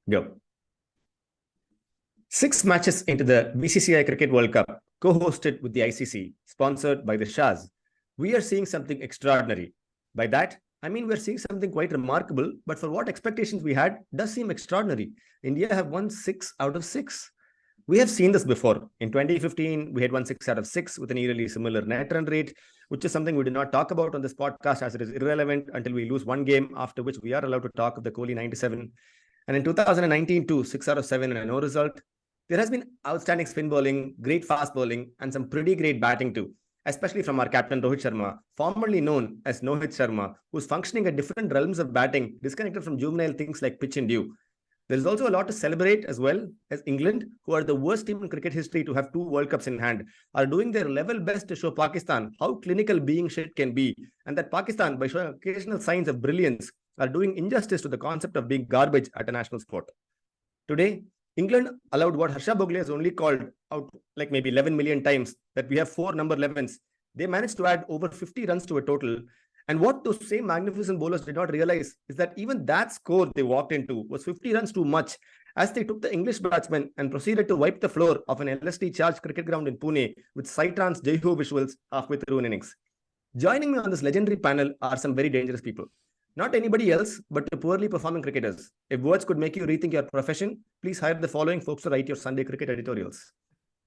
Go. 6 matches into the BCCI Cricket World Cup, co-hosted with the ICC, sponsored by the Shahs, we are seeing something extraordinary. By that, I mean we're seeing something quite remarkable, but for what expectations we had, does seem extraordinary. India have won 6 out of 6. We have seen this before. In 2015, we had won 6 out of 6 with an eerily similar net run rate, which is something we did not talk about on this podcast as it is irrelevant until we lose one game, after which we are allowed to talk of the Kohli 97. And in 2019 too, 6 out of 7 and no result. There has been outstanding spin bowling, great fast bowling, and some pretty great batting too, especially from our captain Rohit Sharma, formerly known as Nohit Sharma, who's functioning at different realms of batting, disconnected from juvenile things like pitch and dew. There is also a lot to celebrate as well, as England, who are the worst team in cricket history to have 2 World Cups in hand, are doing their level best to show Pakistan how clinical being shit can be, and that Pakistan, by showing occasional signs of brilliance, are doing injustice to the concept of being garbage at a national sport. Today, England allowed what Harsha Bhogle has only called out like maybe 11 million times, that we have 4 number 11s. They managed to add over 50 runs to a total. And what those same magnificent bowlers did not realize is that even that score they walked into was 50 runs too much, as they took the English batsmen and proceeded to wipe the floor of an LSD-charged cricket ground in Pune with Saitrans Jaiho visuals halfway through an innings. Joining me on this legendary panel are some very dangerous people. Not anybody else, but poorly performing cricketers. If words could make you rethink your profession, please hire the following folks to write your Sunday cricket editorials.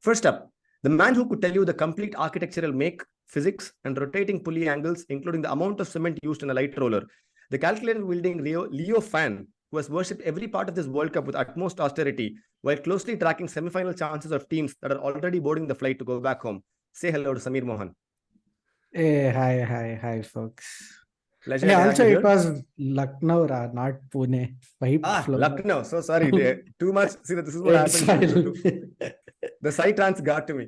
First up, the man who could tell you the complete architectural make, physics, and rotating pulley angles, including the amount of cement used in a light roller. The calculator-wielding Leo fan, who has worshipped every part of this World Cup with utmost austerity, while closely tracking semi-final chances of teams that are already boarding the flight to go back home. Say hello to Samir Mohan. Hey, hi, folks. Pleasure. Yeah, also it was Lucknow, not Pune. Lucknow. So sorry. Too much. See, this is what happens. The side trans got to me.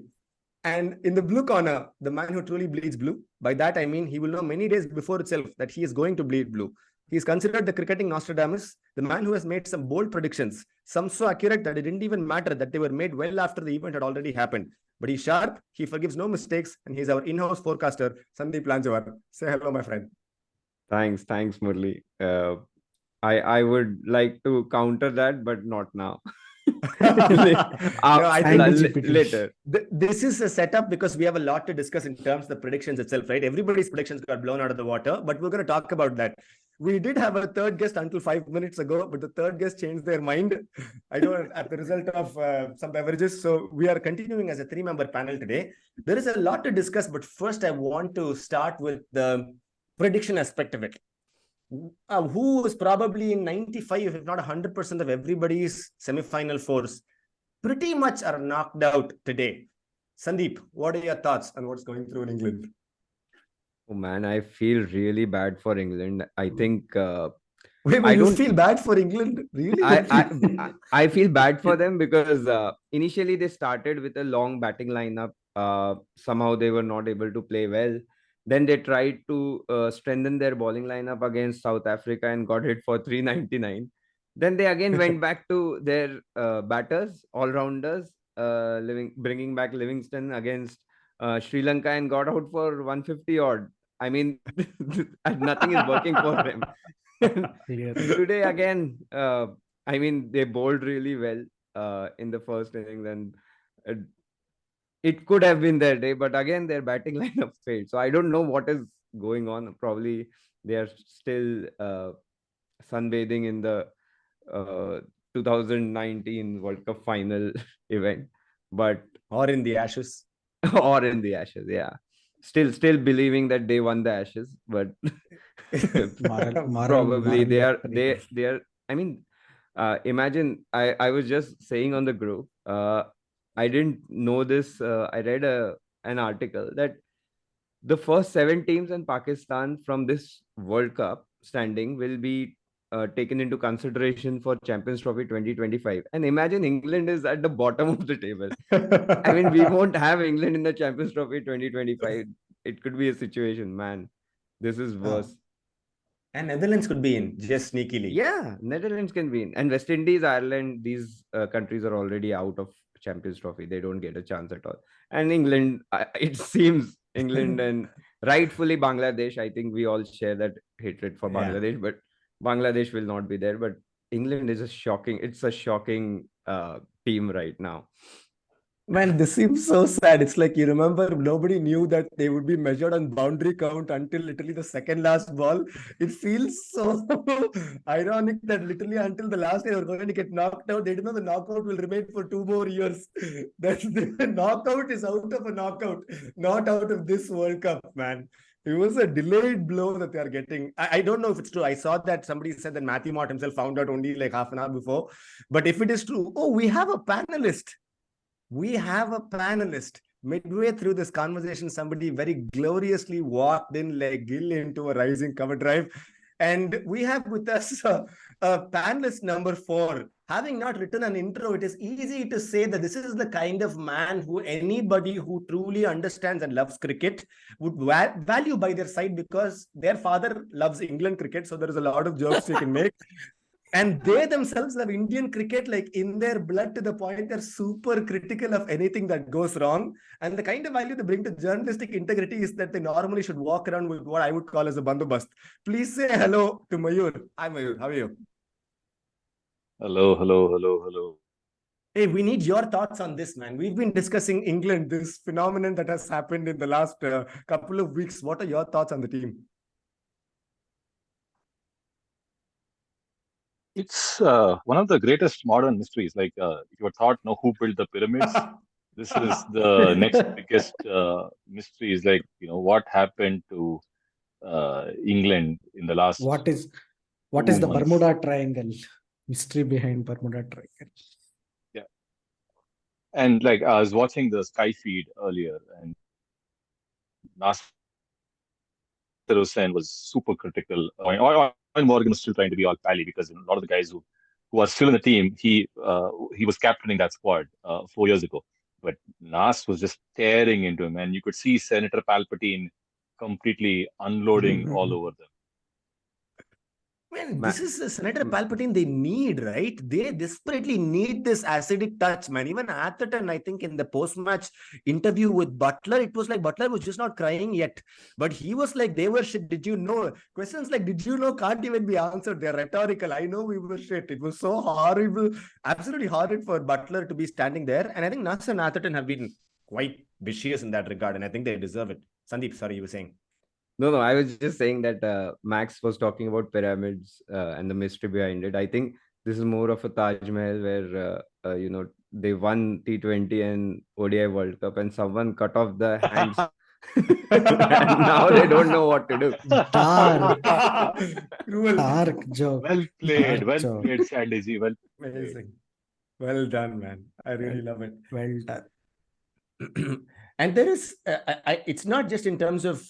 And in the blue corner, the man who truly bleeds blue. By that, I mean he will know many days before itself that he is going to bleed blue. He is considered the cricketing Nostradamus, the man who has made some bold predictions, some so accurate that it didn't even matter that they were made well after the event had already happened. But he's sharp, he forgives no mistakes, and he's our in-house forecaster, Sandeep Lanjawar. Say hello, my friend. Thanks, Murli. I would like to counter that, but not now. Later. This is a setup because we have a lot to discuss in terms of the predictions itself, right? Everybody's predictions got blown out of the water, but we're going to talk about that. We did have a third guest until 5 minutes ago, but the third guest changed their mind. I know at the result of some beverages. So we are continuing as a 3-member panel today. There is a lot to discuss, but first I want to start with the prediction aspect of it. Who is probably in 95, if not 100% of everybody's semi-final force, pretty much are knocked out today. Sandeep, what are your thoughts on what's going through in England? Oh man, I feel really bad for England. I think... you feel bad for England? Really? I feel bad for them because initially they started with a long batting lineup. Somehow they were not able to play well. Then they tried to strengthen their bowling lineup against South Africa and got hit for 399. Then they again went back to their batters, all-rounders, bringing back Livingston against Sri Lanka and got out for 150 odd. I mean, nothing is working for them. Today again, I mean, they bowled really well in the first inning. Then it could have been their day, but again, their batting lineup failed. So I don't know what is going on. Probably they are still sunbathing in the 2019 World Cup final event, or in the Ashes, yeah. Still believing that they won the Ashes, but probably they are. I mean, imagine I was just saying on the group. I didn't know this. I read an article that the first 7 teams in Pakistan from this World Cup standing will be taken into consideration for Champions Trophy 2025. And imagine England is at the bottom of the table. I mean, we won't have England in the Champions Trophy 2025. It could be a situation, man. This is worse. And Netherlands could be in, just sneakily. Yeah, Netherlands can be in. And West Indies, Ireland, these countries are already out of Champions Trophy. They don't get a chance at all. And England, it seems England and rightfully Bangladesh. I think we all share that hatred for Bangladesh, but Bangladesh will not be there. But England is a shocking. It's a shocking team right now. Man, this seems so sad. It's like, you remember, nobody knew that they would be measured on boundary count until literally the second last ball. It feels so ironic that literally until the last day they were going to get knocked out. They didn't know the knockout will remain for 2 more years. That the knockout is out of a knockout, not out of this World Cup, man. It was a delayed blow that they are getting. I don't know if it's true. I saw that somebody said that Matthew Mott himself found out only like half an hour before. But if it is true, oh, we have a panelist. We have a panelist. Midway through this conversation, somebody very gloriously walked in like Gill into a rising cover drive. And we have with us a panelist number 4. Having not written an intro, it is easy to say that this is the kind of man who anybody who truly understands and loves cricket would value by their side, because their father loves England cricket. So there is a lot of jokes you can make. And they themselves love Indian cricket like in their blood, to the point they're super critical of anything that goes wrong. And the kind of value they bring to journalistic integrity is that they normally should walk around with what I would call as a bandobast. Please say hello to Mayur. Hi Mayur, how are you? Hello. Hey, we need your thoughts on this, man. We've been discussing England, this phenomenon that has happened in the last couple of weeks. What are your thoughts on the team? It's one of the greatest modern mysteries. Like, if you thought, who built the pyramids? This is the next biggest mystery. Is like, what happened to England in the last What is 2 the months? Bermuda Triangle? Mystery behind Bermuda Triangle. Yeah. And like, I was watching the Sky feed earlier, and Nasser Hussain was super critical. Owen Morgan was still trying to be all pally, because a lot of the guys who are still in the team, he was captaining that squad 4 years ago. But Nas was just tearing into him, and you could see Senator Palpatine completely unloading all over them. Man, this is Senator Palpatine they need, right? They desperately need this acidic touch, man. Even Atherton, I think, in the post-match interview with Butler, it was like Butler was just not crying yet. But he was like, they were shit. Did you know? Questions like, did you know, can't even be answered. They're rhetorical. I know we were shit. It was so horrible. Absolutely horrid for Butler to be standing there. And I think Nasser and Atherton have been quite vicious in that regard. And I think they deserve it. Sandeep, sorry, you were saying. No, I was just saying that Max was talking about pyramids and the mystery behind it. I think this is more of a Taj Mahal where, they won T20 and ODI World Cup, and someone cut off the hands. And now they don't know what to do. Dark joke. Well played, Dark joke. Sandy. Well played. Amazing. Well done, man. I really love it. Well done. And there is, it's not just in terms of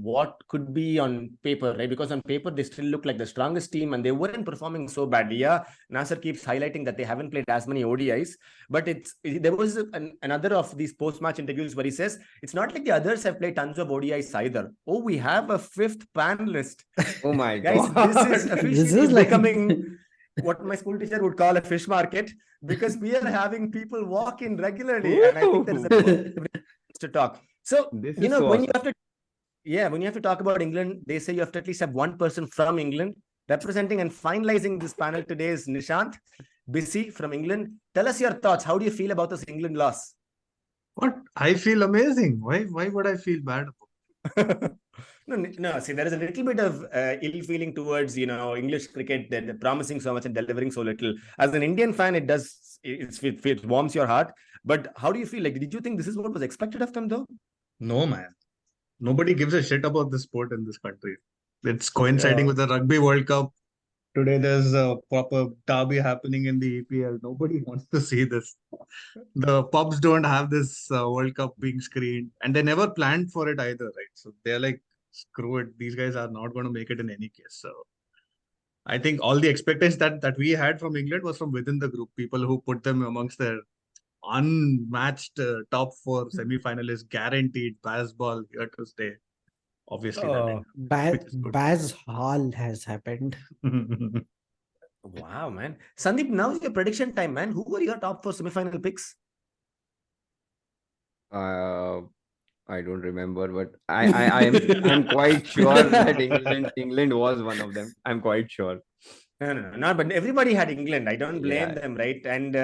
what could be on paper, right? Because on paper, they still look like the strongest team and they weren't performing so badly. Yeah, Nasser keeps highlighting that they haven't played as many ODIs, but there was another of these post-match interviews where he says, it's not like the others have played tons of ODIs either. Oh, we have a 5th panelist. Oh my Guys, God. this is officially This is like becoming what my school teacher would call a fish market, because we are having people walk in regularly. And I think there's a to talk. So, This when is so you have to talk about England, they say you have to at least have one person from England representing and finalizing this panel today is Nishant Bissy from England. Tell us your thoughts. How do you feel about this England loss? What? I feel amazing. Why would I feel bad about it? No. See, there is a little bit of ill feeling towards English cricket, that they're promising so much and delivering so little. As an Indian fan, it warms your heart. But how do you feel? Like, did you think this is what was expected of them, though? No, man. Nobody gives a shit about the sport in this country. It's coinciding with the Rugby World Cup. Today there's a proper derby happening in the EPL. Nobody wants to see this. The pubs don't have this World Cup being screened, and they never planned for it either, right? So they're like, screw it. These guys are not going to make it in any case. So I think all the expectations that we had from England was from within the group. People who put them amongst their unmatched top 4 semi-finalists, guaranteed. Bazball here to stay. Obviously, Baz Hall has happened. Wow, man. Sandeep, now's your prediction time, man. Who were your top 4 semi-final picks? I don't remember, but I'm quite sure that England was one of them. I'm quite sure. No, but everybody had England. I don't blame Yeah. them, right? And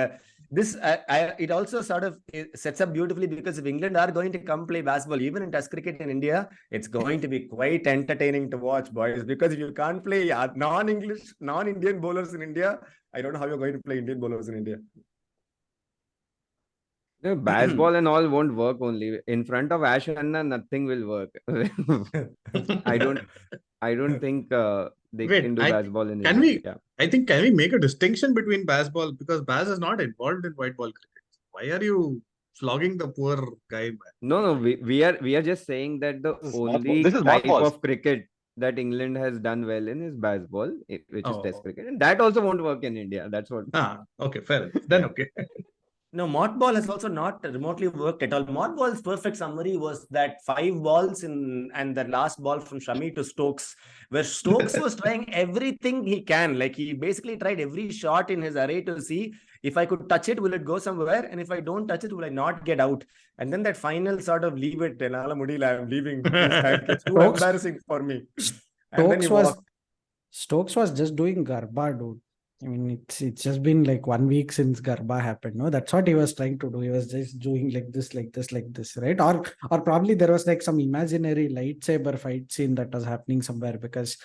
this, it also sort of sets up beautifully, because if England are going to come play basketball, even in Test cricket in India, it's going to be quite entertaining to watch, boys. Because if you can't play non-English, non-Indian bowlers in India, I don't know how you're going to play Indian bowlers in India. The baseball and all won't work only. In front of Ash Khanna, nothing will work. I don't think they Wait, can do baseball in can India. we? Yeah. I think can we make a distinction between baseball, because Baz is not involved in white ball cricket. Why are you flogging the poor guy, man? No, we are just saying that the This is only this is type MothBall. of cricket that England has done well in is baseball, which is Test Oh. cricket, and that also won't work in India. That's what. Okay, fair enough. Then okay. No, MottBall has also not remotely worked at all. MottBall's perfect summary was that 5 balls and the last ball from Shami to Stokes, where Stokes was trying everything he can. Like, he basically tried every shot in his array to see if I could touch it, will it go somewhere? And if I don't touch it, will I not get out? And then that final sort of leave it, and I'm leaving. It's too Stokes- embarrassing for me. And then he Stokes was just doing Garba, dude. I mean, it's just been like 1 week since Garba happened. No, that's what he was trying to do. He was just doing like this, right? Or probably there was like some imaginary lightsaber fight scene that was happening somewhere, because.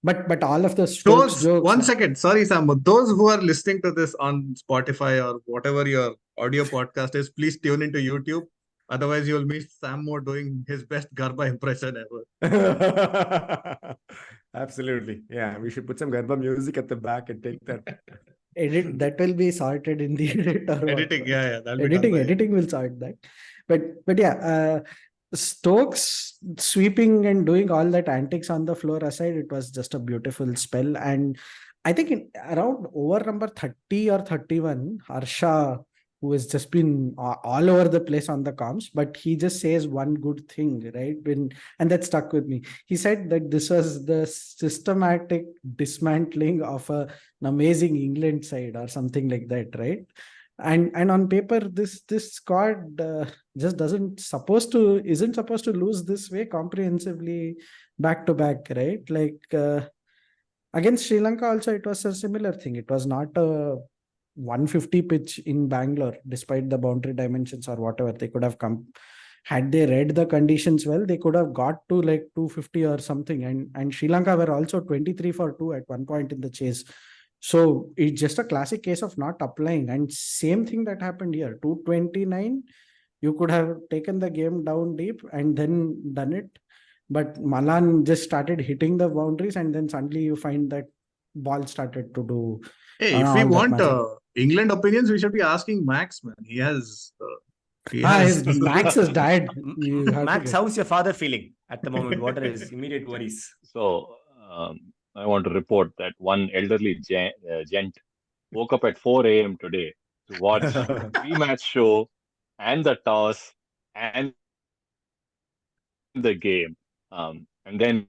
But all of the Stokes jokes. 1 second, sorry, Sam. But those who are listening to this on Spotify or whatever your audio podcast is, please tune into YouTube. Otherwise, you'll miss Sam Moore doing his best Garba impression ever. Absolutely. Yeah, we should put some Garba music at the back and take that. Edit that will be sorted in the edit or Editing, whatever. yeah, that'll be done by you. Editing will sort that. But yeah, Stokes sweeping and doing all that antics on the floor aside, it was just a beautiful spell. And I think around over number 30 or 31, Harsha, who has just been all over the place on the comms, but he just says one good thing, right? And that stuck with me. He said that this was the systematic dismantling of an amazing England side or something like that, right? And on paper, this squad just isn't supposed to lose this way comprehensively back to back, right? Like against Sri Lanka also, it was a similar thing. It was not a 150 pitch in Bangalore, despite the boundary dimensions or whatever. They could have come, had they read the conditions well, they could have got to like 250 or something. And Sri Lanka were also 23 for 2 at one point in the chase. So it's just a classic case of not applying. And same thing that happened here. 229, you could have taken the game down deep and then done it. But Malan just started hitting the boundaries, and then suddenly you find that ball started to do. Hey, if we want England opinions, we should be asking Max, man. He has. Max has died. Max, how's your father feeling at the moment? What are his immediate worries? So, I want to report that one elderly gent woke up at 4 a.m. today to watch the pre-match show and the toss and the game. And then,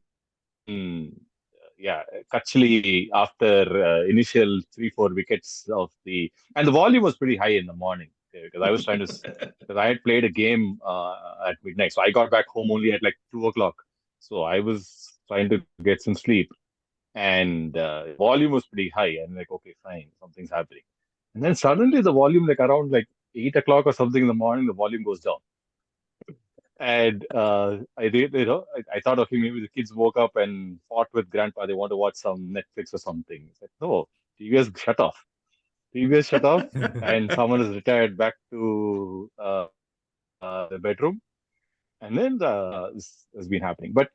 Kachli, after initial 3-4 wickets and the volume was pretty high in the morning, because I was trying to, because I had played a game at midnight. So I got back home only at like 2 o'clock. So I was trying to get some sleep. And volume was pretty high. And like, okay, fine, something's happening. And then suddenly the volume, like around like 8 o'clock or something in the morning, the volume goes down. And I thought, okay, maybe the kids woke up and fought with grandpa. They want to watch some Netflix or something. It's like, no, TV has shut off. TV has shut off, and someone is retired back to the bedroom. And then this has been happening. But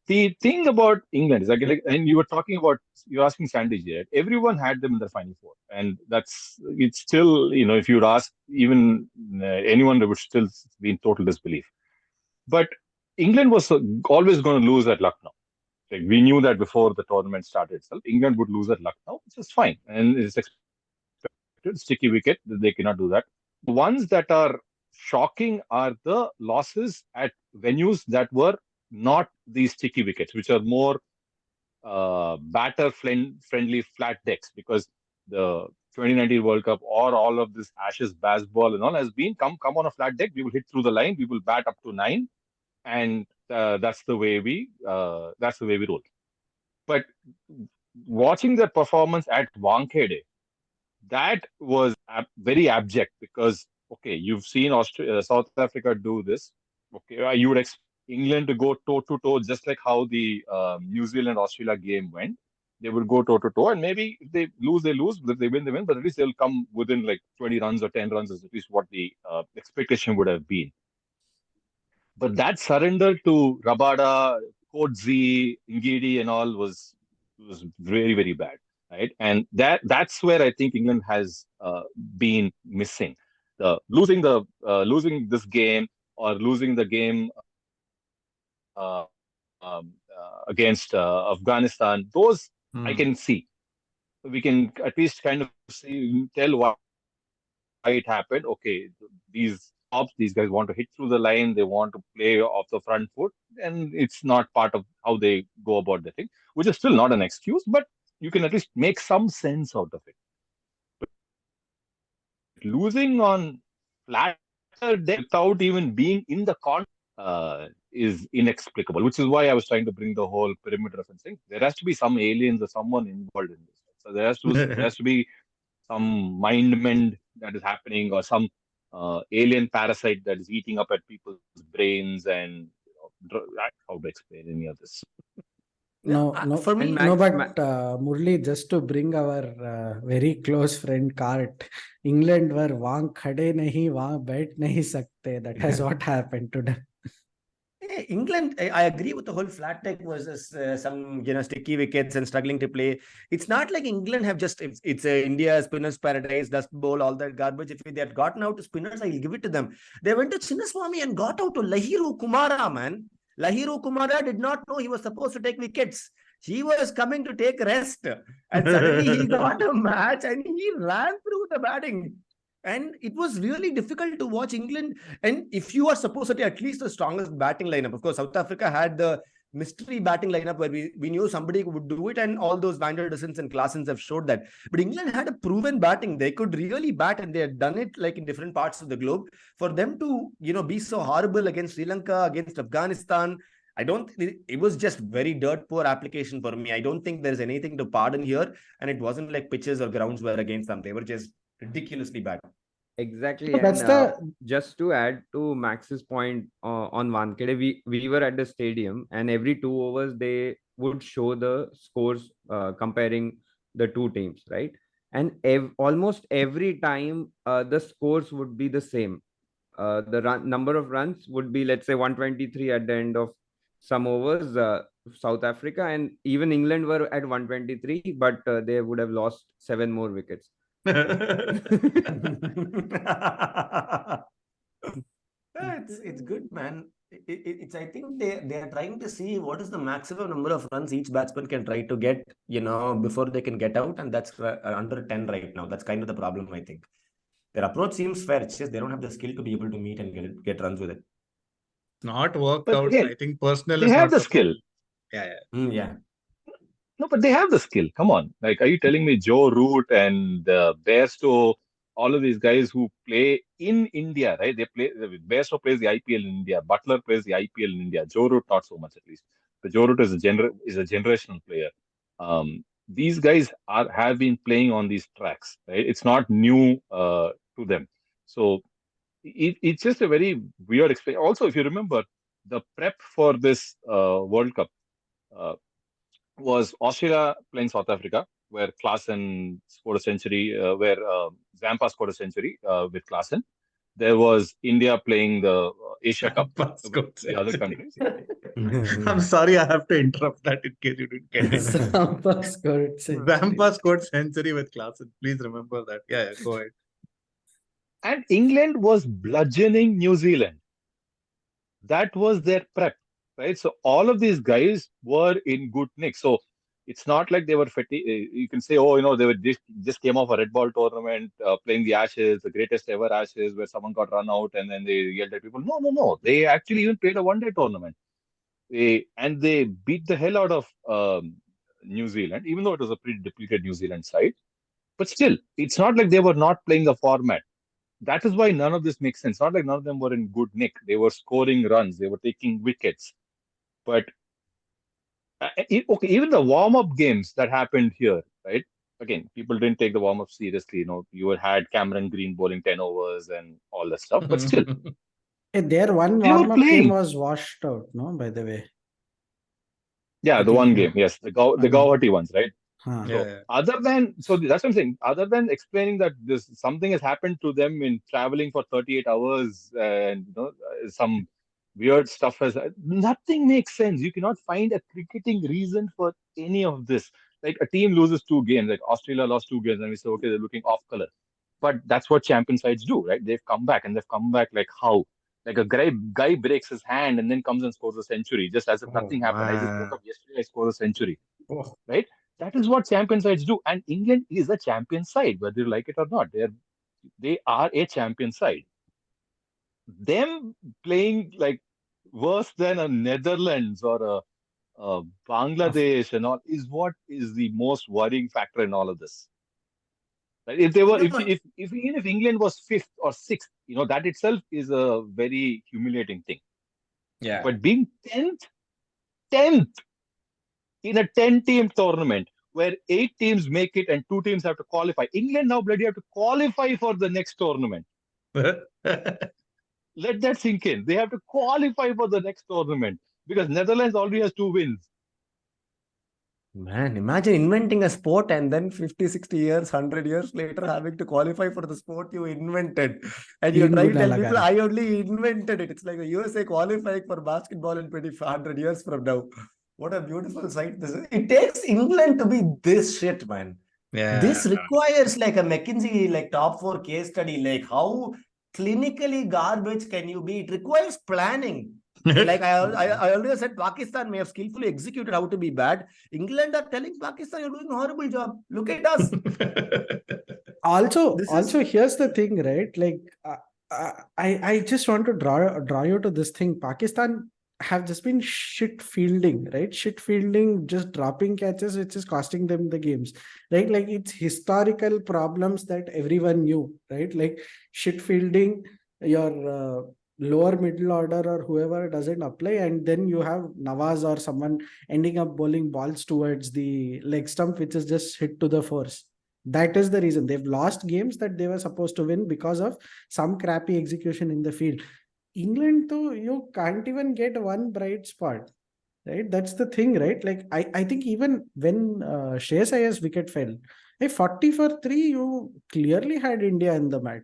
the thing about England is like, and you're asking strategy, right? Everyone had them in the Final Four, and it's still, if you'd ask even anyone, there would still be in total disbelief. But England was always going to lose at Lucknow. Like, we knew that before the tournament started itself. England would lose at Lucknow, which is fine, and it's expected. Sticky wicket, they cannot do that. The ones that are shocking are the losses at venues that were not these sticky wickets, which are more batter-friendly flat decks, because the 2019 World Cup or all of this Ashes baseball and all has been come on a flat deck. We will hit through the line. We will bat up to 9, and that's the way we roll. But watching their performance at Wankhede, that was very abject because, okay, you've seen South Africa do this. Okay, you would expect England to go toe to toe, just like how the New Zealand Australia game went. They would go toe to toe, and maybe if they lose, they lose. If they win, they win. But at least they'll come within like 20 runs or 10 runs, is at least what the expectation would have been. But that surrender to Rabada, Kodzi, Ngidi, and all was very, very bad, right? And that's where I think England has been missing. Losing this game or losing the game against Afghanistan, those I can see. We can at least kind of tell why it happened. Okay, these guys want to hit through the line, they want to play off the front foot, and it's not part of how they go about the thing, which is still not an excuse, but you can at least make some sense out of it. Losing on flatter deck without even being in the con is inexplicable, which is why I was trying to bring the whole pyramid reference thing. There has to be some aliens or someone involved in this. So there has to be some mind mend that is happening, or some alien parasite that is eating up at people's brains, and how to explain any of this. No, for me, but Murli, just to bring our very close friend Cart, England were वहाँ खड़े नहीं वहाँ बैठ नहीं सकते. That is what happened to them. England, I agree with the whole flat deck versus some sticky wickets and struggling to play. It's not like England have just it's India spinners paradise, dust bowl, all that garbage. If they had gotten out to spinners, I'll give it to them. They went to Chinnaswamy and got out to Lahiru Kumara, man. Lahiru Kumara did not know he was supposed to take wickets. He was coming to take rest, and suddenly he got a match and he ran through the batting. And it was really difficult to watch England. And if you are supposed to take at least the strongest batting lineup, of course, South Africa had the mystery batting lineup where we knew somebody would do it, and all those Van der Dussens and Klaasens have showed that. But England had a proven batting. They could really bat, and they had done it like in different parts of the globe. For them to, be so horrible against Sri Lanka, against Afghanistan, it was just very dirt poor application for me. I don't think there's anything to pardon here. And it wasn't like pitches or grounds were against them. They were just ridiculously bad. Exactly. So And just to add to Max's point on Wankhede, we were at the stadium, and every 2 overs they would show the scores comparing the two teams, right? And almost every time the scores would be the same. The number of runs would be, let's say, 123 at the end of some overs. South Africa and even England were at 123, but they would have lost 7 more wickets. It's good, man. It's I think they are trying to see what is the maximum number of runs each batsman can try to get, before they can get out, and that's under 10 right now. That's kind of the problem, I think. Their approach seems fair. It's just they don't have the skill to be able to meet and get runs with it. Not worked But out. again, I think personal they is have not the skill. Yeah. Yeah. No, but they have the skill. Come on. Like, are you telling me Joe Root and Bairstow, all of these guys who play in India, right? Bairstow plays the IPL in India. Butler plays the IPL in India. Joe Root, not so much at least. But Joe Root is a generational player. These guys have been playing on these tracks, right? It's not new to them. So it's just a very weird experience. Also, if you remember, the prep for this World Cup was Australia playing South Africa, where Klaasen scored a century, where Zampa scored a century with Klaasen. There was India playing the Asia Cup with the other countries. I'm sorry, I have to interrupt that in case you didn't get it. Zampa scored century with Klaasen. Please remember that. Yeah, go ahead. And England was bludgeoning New Zealand. That was their prep, right? So all of these guys were in good nick. So it's not like they were fatigued. You can say, they were just came off a red ball tournament, playing the Ashes, the greatest ever Ashes, where someone got run out and then they yelled at people. No. They actually even played a one-day tournament. And they beat the hell out of New Zealand, even though it was a pretty depleted New Zealand side. But still, it's not like they were not playing the format. That is why none of this makes sense. Not like none of them were in good nick. They were scoring runs. They were taking wickets. But Okay, even the warm-up games that happened here, right? Again, people didn't take the warm-up seriously. You had Cameron Green bowling 10 overs and all that stuff, but still, Their one they were warm-up game playing. was washed out, no, by the way. Yeah, I the think one game, yes, the Gauhati ones, right? huh. So Yeah. that's what I'm saying. Other than explaining that this something has happened to them in traveling for 38 hours and some weird stuff nothing makes sense. You cannot find a cricketing reason for any of this. Like a team loses 2 games, like Australia lost 2 games, and we say, okay, they're looking off color. But that's what champion sides do, right? They've come back and they've come back like how? Like a guy breaks his hand and then comes and scores a century, just as if Oh nothing happened. I just woke man. up yesterday, I scored a century, Oh. right? That is what champion sides do. And England is a champion side, whether you like it or not. They are a champion side. Them playing like worse than a Netherlands or a Bangladesh and all is what is the most worrying factor in all of this. Right? If they were, No, if even if England was fifth or sixth, that itself is a very humiliating thing. Yeah. But being tenth in a 10-team tournament where 8 teams make it and 2 teams have to qualify. England now bloody have to qualify for the next tournament. Let that sink in. They have to qualify for the next tournament because Netherlands already has 2 wins. man, imagine inventing a sport and then 50, 60 years, 100 years later having to qualify for the sport you invented. And you're Teen trying to tell Gunalagan. people, I only invented it. It's like the USA qualifying for basketball in 100 years from now. What a beautiful sight this is. It takes England to be this shit, man. Yeah. This requires like a McKinsey, like top 4 case study. Like how clinically garbage can you be? It requires planning. Like I already said, Pakistan may have skillfully executed how to be bad. England are telling Pakistan, you're doing a horrible job. Look at us. Also, here's the thing, right? Like, I just want to draw you to this thing. Pakistan have just been shit fielding, right? Shit fielding, just dropping catches, which is costing them the games, right? Like it's historical problems that everyone knew, right? Like shit fielding, your lower middle order or whoever doesn't apply, and then you have Nawaz or someone ending up bowling balls towards the leg stump, which is just hit to the force. That is the reason they've lost games that they were supposed to win because of some crappy execution in the field. England, though, you can't even get one bright spot, right? That's the thing, right? Like I think even when Shreyas Iyer's wicket fell, 40 for 3, you clearly had India in the mat.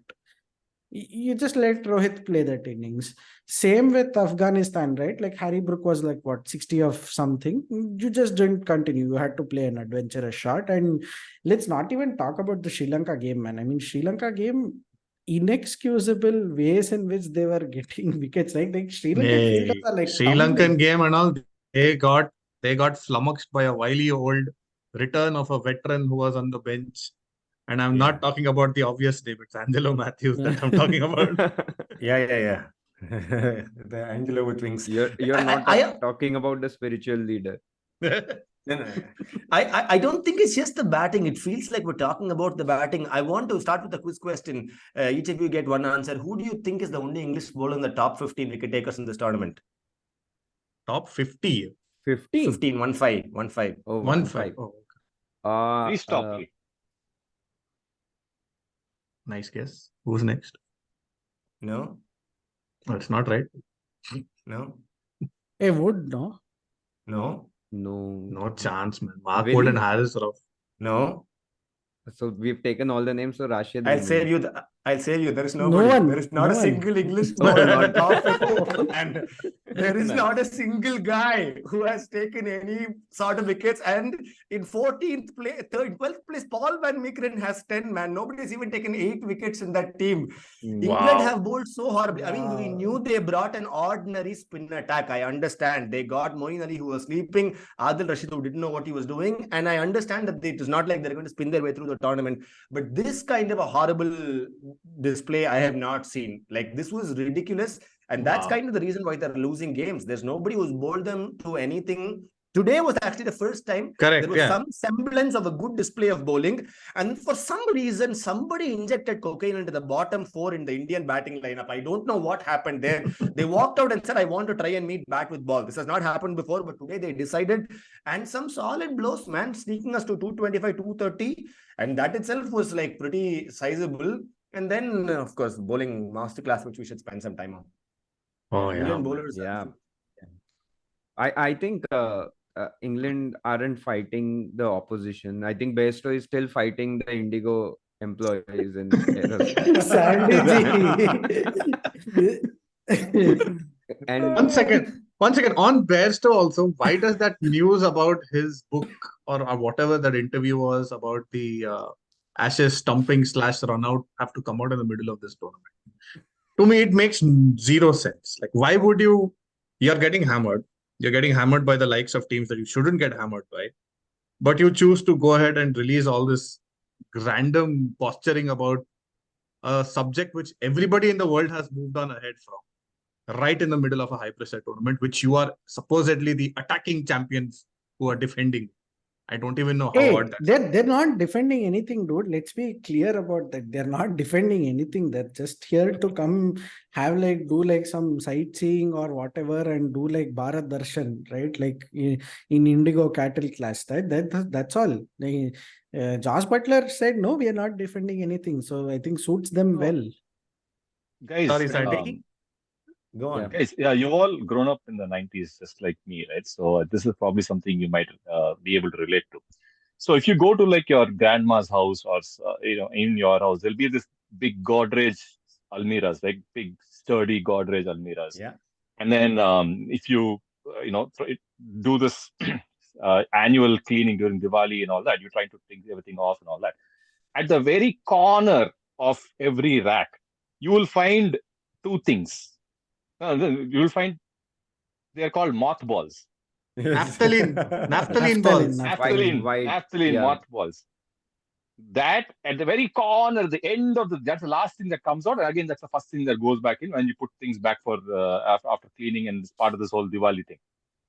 You just let Rohit play that innings. Same with Afghanistan, right? Like Harry Brook was like what 60 of something. You just didn't continue. You had to play an adventurous shot. And let's not even talk about the Sri Lanka game, man. I mean, Sri Lanka game, inexcusable ways in which they were getting wickets, right? Like Sri Lankan fielders are like Sri tumbling. Lankan game and all, they got flummoxed by a wily old return of a veteran who was on the bench. And I'm not talking about the obvious name. It's Angelo Matthews that I'm talking about. Yeah. The Angelo with wings. You're not talking about the spiritual leader. No. I don't think it's just the batting. It feels like we're talking about the batting. I want to start with a quiz question. Each of you get one answer. Who do you think is the only English bowler in the top 15 wicket takers in this tournament? Top 50. 15? 15, 1-5. Oh, 1-5. Oh, Please stop. nice guess. Who's next? No. That's not right. No. Wood, no? No. No chance, man. Mark Really? Wood and Harris Ruff. No. So we've taken all the names. So Rashid. I'll save you. There is No nobody. one. There is not No a one. single English bowler in the top 15. And there is not a single guy who has taken any sort of wickets. And in 14th place, 12th place, Paul Van Meekeren has 10, man. Nobody has even taken 8 wickets in that team. England have bowled so horribly. I mean, we knew they brought an ordinary spin attack. I understand. They got Moeen Ali, who was sleeping, Adil Rashid, who didn't know what he was doing. And I understand that it is not like they're going to spin their way through the tournament. But this kind of a horrible display I have not seen. Like, this was ridiculous. And that's kind of the reason why they're losing games. There's nobody who's bowled them to anything Today was actually the first time Correct, there was yeah. some semblance of a good display of bowling. And for some reason, somebody injected cocaine into the bottom four in the Indian batting lineup. I don't know what happened there. They walked out and said, I want to try and meet back with ball. This has not happened before, but today they decided. And some solid blows, man, sneaking us to 225, 230. And that itself was like pretty sizable. And then, of course, bowling masterclass, which we should spend some time on. Oh, Indian yeah. bowlers. Yeah. I think England aren't fighting the opposition. I think Bairstow is still fighting the Indigo employees in aerospace. And One second. On Bairstow also, why does that news about his book or whatever that interview was about the Ashes stumping / run out have to come out in the middle of this tournament? To me, it makes zero sense. Like, why would you're getting hammered. You're getting hammered by the likes of teams that you shouldn't get hammered by. But you choose to go ahead and release all this random posturing about a subject which everybody in the world has moved on ahead from, right in the middle of a high pressure tournament, which you are supposedly the attacking champions who are defending. I don't even know how Hey, odd that they're not defending anything, dude. Let's be clear about that. They're not defending anything. They're just here to come do like some sightseeing or whatever and do like Bharat Darshan, right? Like in Indigo Cattle Class. That's all. Josh Butler said no, we are not defending anything. So I think suits them No. well. Guys, Sorry, Sandy. Go on. guys, you've all grown up in the 90s, just like me, right? So this is probably something you might be able to relate to. So if you go to like your grandma's house or in your house, there'll be this big Godrej almiras, like big sturdy Godrej almiras. Yeah. And then if you do this annual cleaning during Diwali and all that, you're trying to take everything off and all that. At the very corner of every rack, you will find two things. You will find they are called mothballs. Naphthalene balls. Naphthalene. Naphthalene yeah. mothballs. That at the very corner, the end of that's the last thing that comes out. And again, that's the first thing that goes back in when you put things back for after cleaning and it's part of this whole Diwali thing.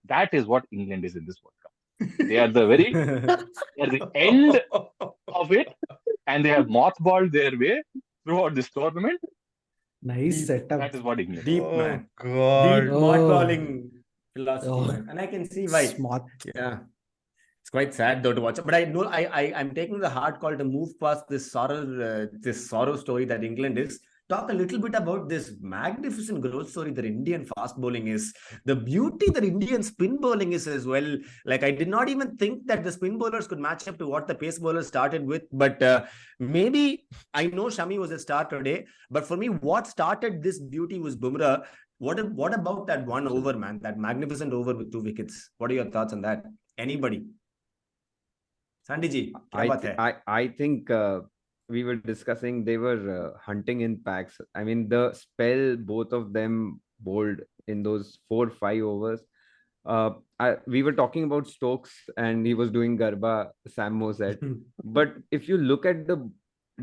That is what England is in this World Cup. They are the end of it, and they have mothballed their way throughout this tournament. Nice setup. That is what England. Deep, Oh, man. God. Deep Oh. mothballing philosophy, Oh. man. And I can see why. Smart. Yeah. It's quite sad though to watch. But I know I'm taking the hard call to move past this sorrow story that England is. Talk a little bit about this magnificent growth story that Indian fast bowling is. The beauty that Indian spin bowling is as well. Like, I did not even think that the spin bowlers could match up to what the pace bowlers started with. But maybe, I know Shami was a star today. But for me, what started this beauty was Bumrah. What about that one over, man? That magnificent over with 2 wickets. What are your thoughts on that? Anybody? Sandy ji, kya baat hai? I think we were discussing they were hunting in packs. I mean, the spell both of them bowled in those 4-5 overs. We were talking about Stokes and he was doing Garba, Sam Moore said. But if you look at the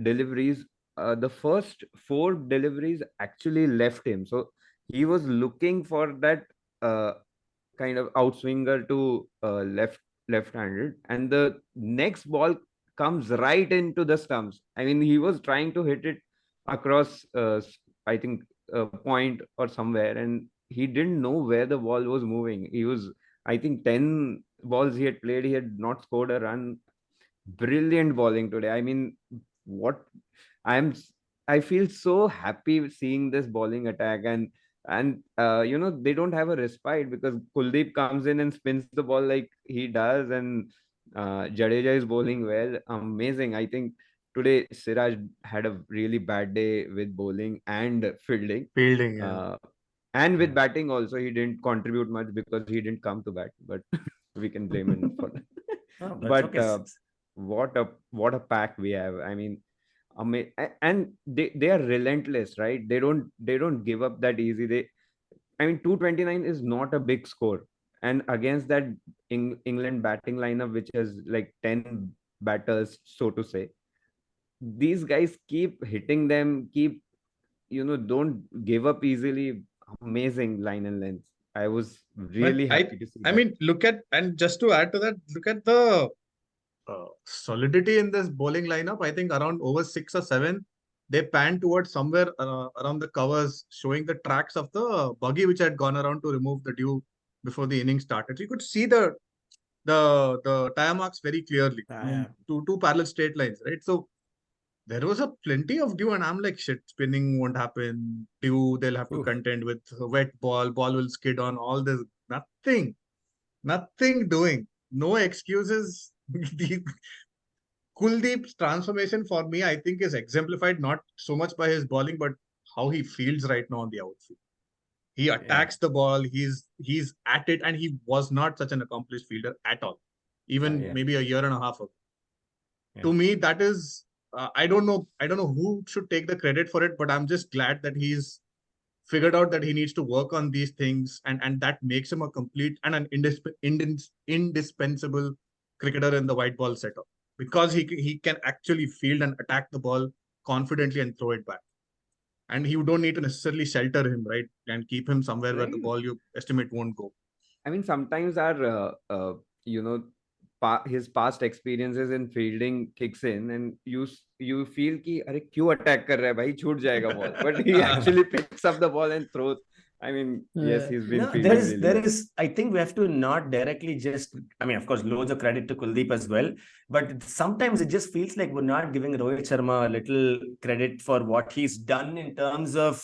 deliveries, the first 4 deliveries actually left him. So he was looking for that kind of outswinger to left-handed, and the next ball comes right into the stumps. I mean, he was trying to hit it across, I think, a point or somewhere, and he didn't know where the ball was moving. He was, I think, 10 balls he had played, he had not scored a run. Brilliant bowling today. I mean, I feel so happy seeing this bowling attack, and they don't have a respite because Kuldeep comes in and spins the ball like he does, and Jadeja is bowling well. Amazing. I think today Siraj had a really bad day with bowling and fielding. Yeah. And with batting also, he didn't contribute much because he didn't come to bat, but we can blame him for that. Oh, But okay. what a pack we have. I mean, and they are relentless, right? They don't give up that easy. I mean, 229 is not a big score, and against that England batting lineup, which has like 10 batters, so to say, these guys keep hitting them, don't give up easily. Amazing line and length. I was But really happy to see I that. mean, and just to add to that, look at the solidity in this bowling lineup. I think around over 6 or 7, they panned towards somewhere around the covers, showing the tracks of the buggy which had gone around to remove the dew before the inning started. So you could see the tire marks very clearly. Yeah. Two parallel straight lines, right? So there was a plenty of dew, and I'm like, shit, spinning won't happen. Dew, they'll have to Oof. contend with a wet ball will skid on all this. Nothing doing. No excuses. The Kuldeep's transformation for me, I think, is exemplified not so much by his bowling, but how he fields right now on the outfield. He attacks the ball. He's at it, and he was not such an accomplished fielder at all, even maybe a year and a half ago. To me, that is I don't know who should take the credit for it, but I'm just glad that he's figured out that he needs to work on these things, and that makes him a complete and an indispensable cricketer in the white ball setup, because he can actually field and attack the ball confidently and throw it back. And you don't need to necessarily shelter him, right? And keep him somewhere where the ball you estimate won't go. I mean, sometimes our you know, his past experiences in fielding kicks in, and you feel कि अरे क्यों attack कर रहा है भाई, छूट जाएगा ball. But he actually picks up the ball and throws. I mean, yes, he's been fielding really there well. is, I think we have to not directly just, I mean, of course, loads of credit to Kuldeep as well, but sometimes it just feels like we're not giving Rohit Sharma a little credit for what he's done in terms of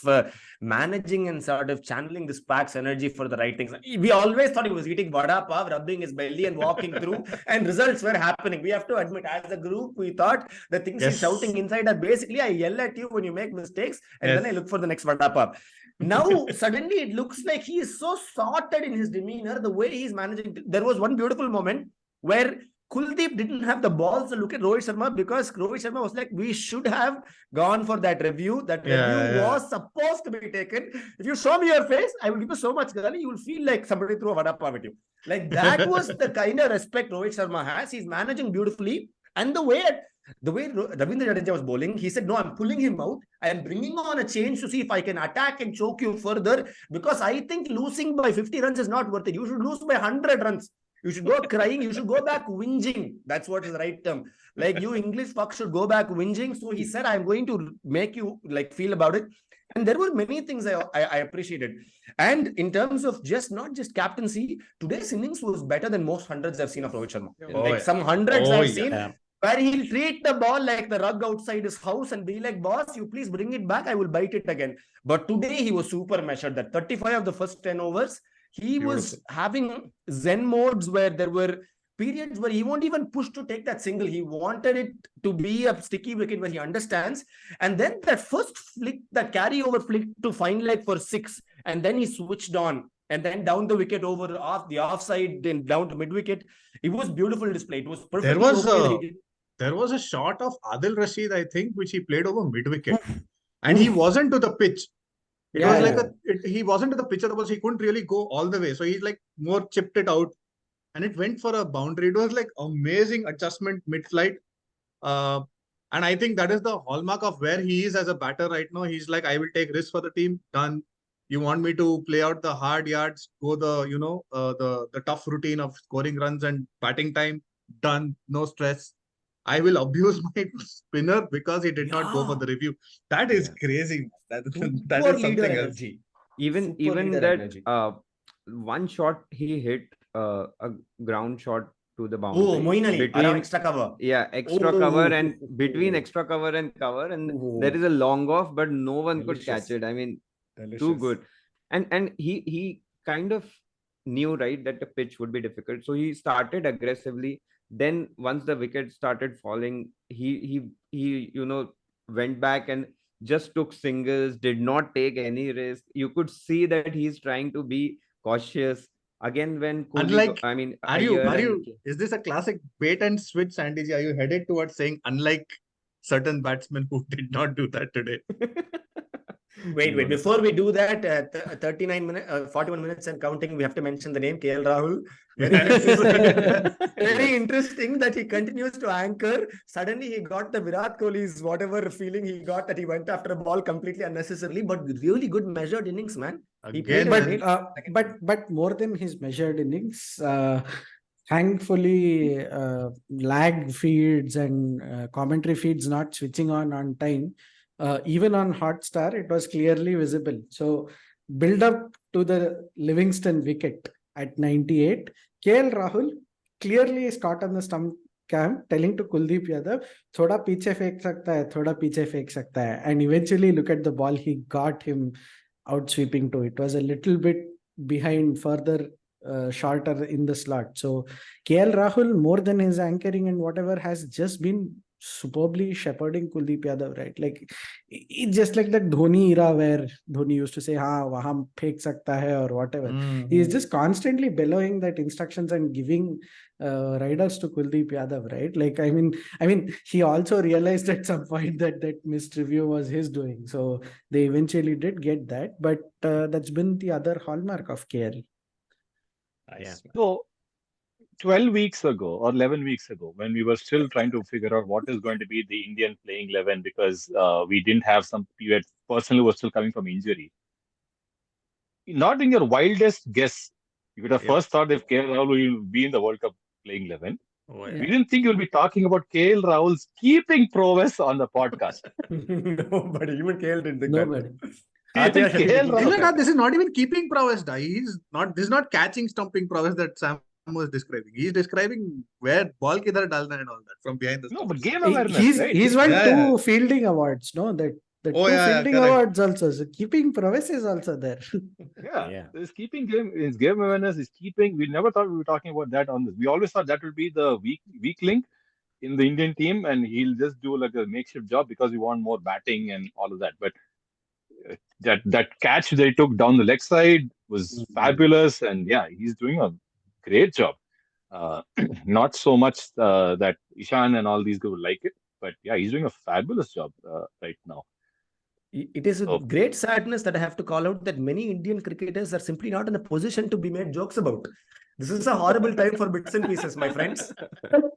managing and sort of channeling this pack's energy for the right things. We always thought he was eating vada pav, rubbing his belly and walking through, and results were happening. We have to admit, as a group, we thought the things he's shouting inside are basically, I yell at you when you make mistakes, and then I look for the next vada pav. Now, suddenly it looks like he is so sorted in his demeanor, the way he's managing. There was one beautiful moment where Kuldeep didn't have the balls to look at Rohit Sharma, because Rohit Sharma was like, we should have gone for that review. That review was supposed to be taken. If you show me your face, I will give you so much girly, you will feel like somebody threw a vada pav at you. Like, that was the kind of respect Rohit Sharma has. He's managing beautifully. And the way Ravindra Jadeja was bowling, he said, no, I'm pulling him out. I am bringing on a change to see if I can attack and choke you further, because I think losing by 50 runs is not worth it. You should lose by 100 runs. You should go crying. You should go back whinging. That's what is the right term. Like, you English fuck should go back whinging. So he said, I'm going to make you like feel about it. And there were many things I appreciated. And in terms of not just captaincy, today's innings was better than most hundreds I've seen of Rohit Sharma. Some hundreds I've seen where he'll treat the ball like the rug outside his house and be like, boss, you please bring it back. I will bite it again. But today he was super measured. That 35 of the first 10 overs, he was having Zen modes where there were periods where he won't even push to take that single. He wanted it to be a sticky wicket where he understands. And then that first flick, that carry-over flick to fine leg for 6, and then he switched on. And then down the wicket over off the offside, then down to mid-wicket. It was beautiful display. It was perfect. There was a shot of Adil Rashid, I think, which he played over mid-wicket. And he wasn't to the pitch. It was like he wasn't to the pitch of the ball, so he couldn't really go all the way. So he's like more chipped it out. And it went for a boundary. It was like amazing adjustment mid-flight. And I think that is the hallmark of where he is as a batter right now. He's like, I will take risks for the team. Done. You want me to play out the hard yards, go the, the tough routine of scoring runs and batting time. Done. No stress. I will abuse my spinner because he did not go for the review. That is crazy. That is something else. Even that one shot he hit a ground shot to the boundary. Oh, Moeen Ali, around extra cover. Yeah, extra cover, and between extra cover and cover, and there is a long off, but no one could catch it. I mean, too good. And he kind of knew, right, that the pitch would be difficult. So he started aggressively. Then once the wicket started falling, he went back and just took singles, did not take any risk. You could see that he's trying to be cautious. Again, when is this a classic bait and switch, Sandy? Are you headed towards saying unlike certain batsmen who did not do that today? Wait. Before we do that, 39 minutes, 41 minutes and counting, we have to mention the name KL Rahul. Very interesting that he continues to anchor. Suddenly he got the Virat Kohli's whatever feeling he got that he went after a ball completely unnecessarily, but really good measured innings, man. He played Again, a But great second but more than his measured innings, thankfully, lag feeds and commentary feeds not switching on time. Even on Hotstar, it was clearly visible. So, build up to the Livingston wicket at 98. KL Rahul clearly is caught on the stump cam, telling to Kuldeep Yadav, "Thoda piche fek sakta hai, thoda piche fek sakta hai." And eventually, look at the ball, he got him out sweeping to. It was a little bit behind, further shorter in the slot. So KL Rahul, more than his anchoring and whatever, has just been superbly shepherding Kuldeep Yadav, right? Like it's just like that Dhoni era where Dhoni used to say, "Ha, wahan phek sakta hai," or whatever. He is just constantly bellowing that instructions and giving riders to Kuldeep Yadav, right? Like I mean, he also realized at some point that that missed review was his doing. So they eventually did get that, but that's been the other hallmark of KL. Yeah. So 12 weeks ago or 11 weeks ago, when we were still trying to figure out what is going to be the Indian playing 11 because we didn't have some period personally was still coming from injury. Not in your wildest guess, you would have Yep. first thought if KL Rahul will be in the World Cup playing 11. Oh, We didn't think you'll be talking about KL Rahul's keeping prowess on the podcast. Nobody, even KL didn't think Nobody. that. Even Athiya Shetty KL didn't think Rahul. that. This is not even keeping prowess. This is not catching stumping prowess that Sam was describing. He's describing where ball kidhar dalna and all that from behind the No, stumps. but game awareness, He's right? he's won Yeah, two yeah. fielding awards, no? That the Oh, two yeah, fielding correct. awards also. So keeping prowess is also there. Yeah, his game awareness is keeping. We never thought we were talking about that on this. We always thought that would be the weak link in the Indian team, and he'll just do like a makeshift job because we want more batting and all of that. But that catch they took down the leg side was fabulous, and yeah, he's doing a great job. Not so much that Ishan and all these guys would like it, but yeah, he's doing a fabulous job right now. It is with So- great sadness that I have to call out that many Indian cricketers are simply not in a position to be made jokes about. This is a horrible time for bits and pieces, my friends.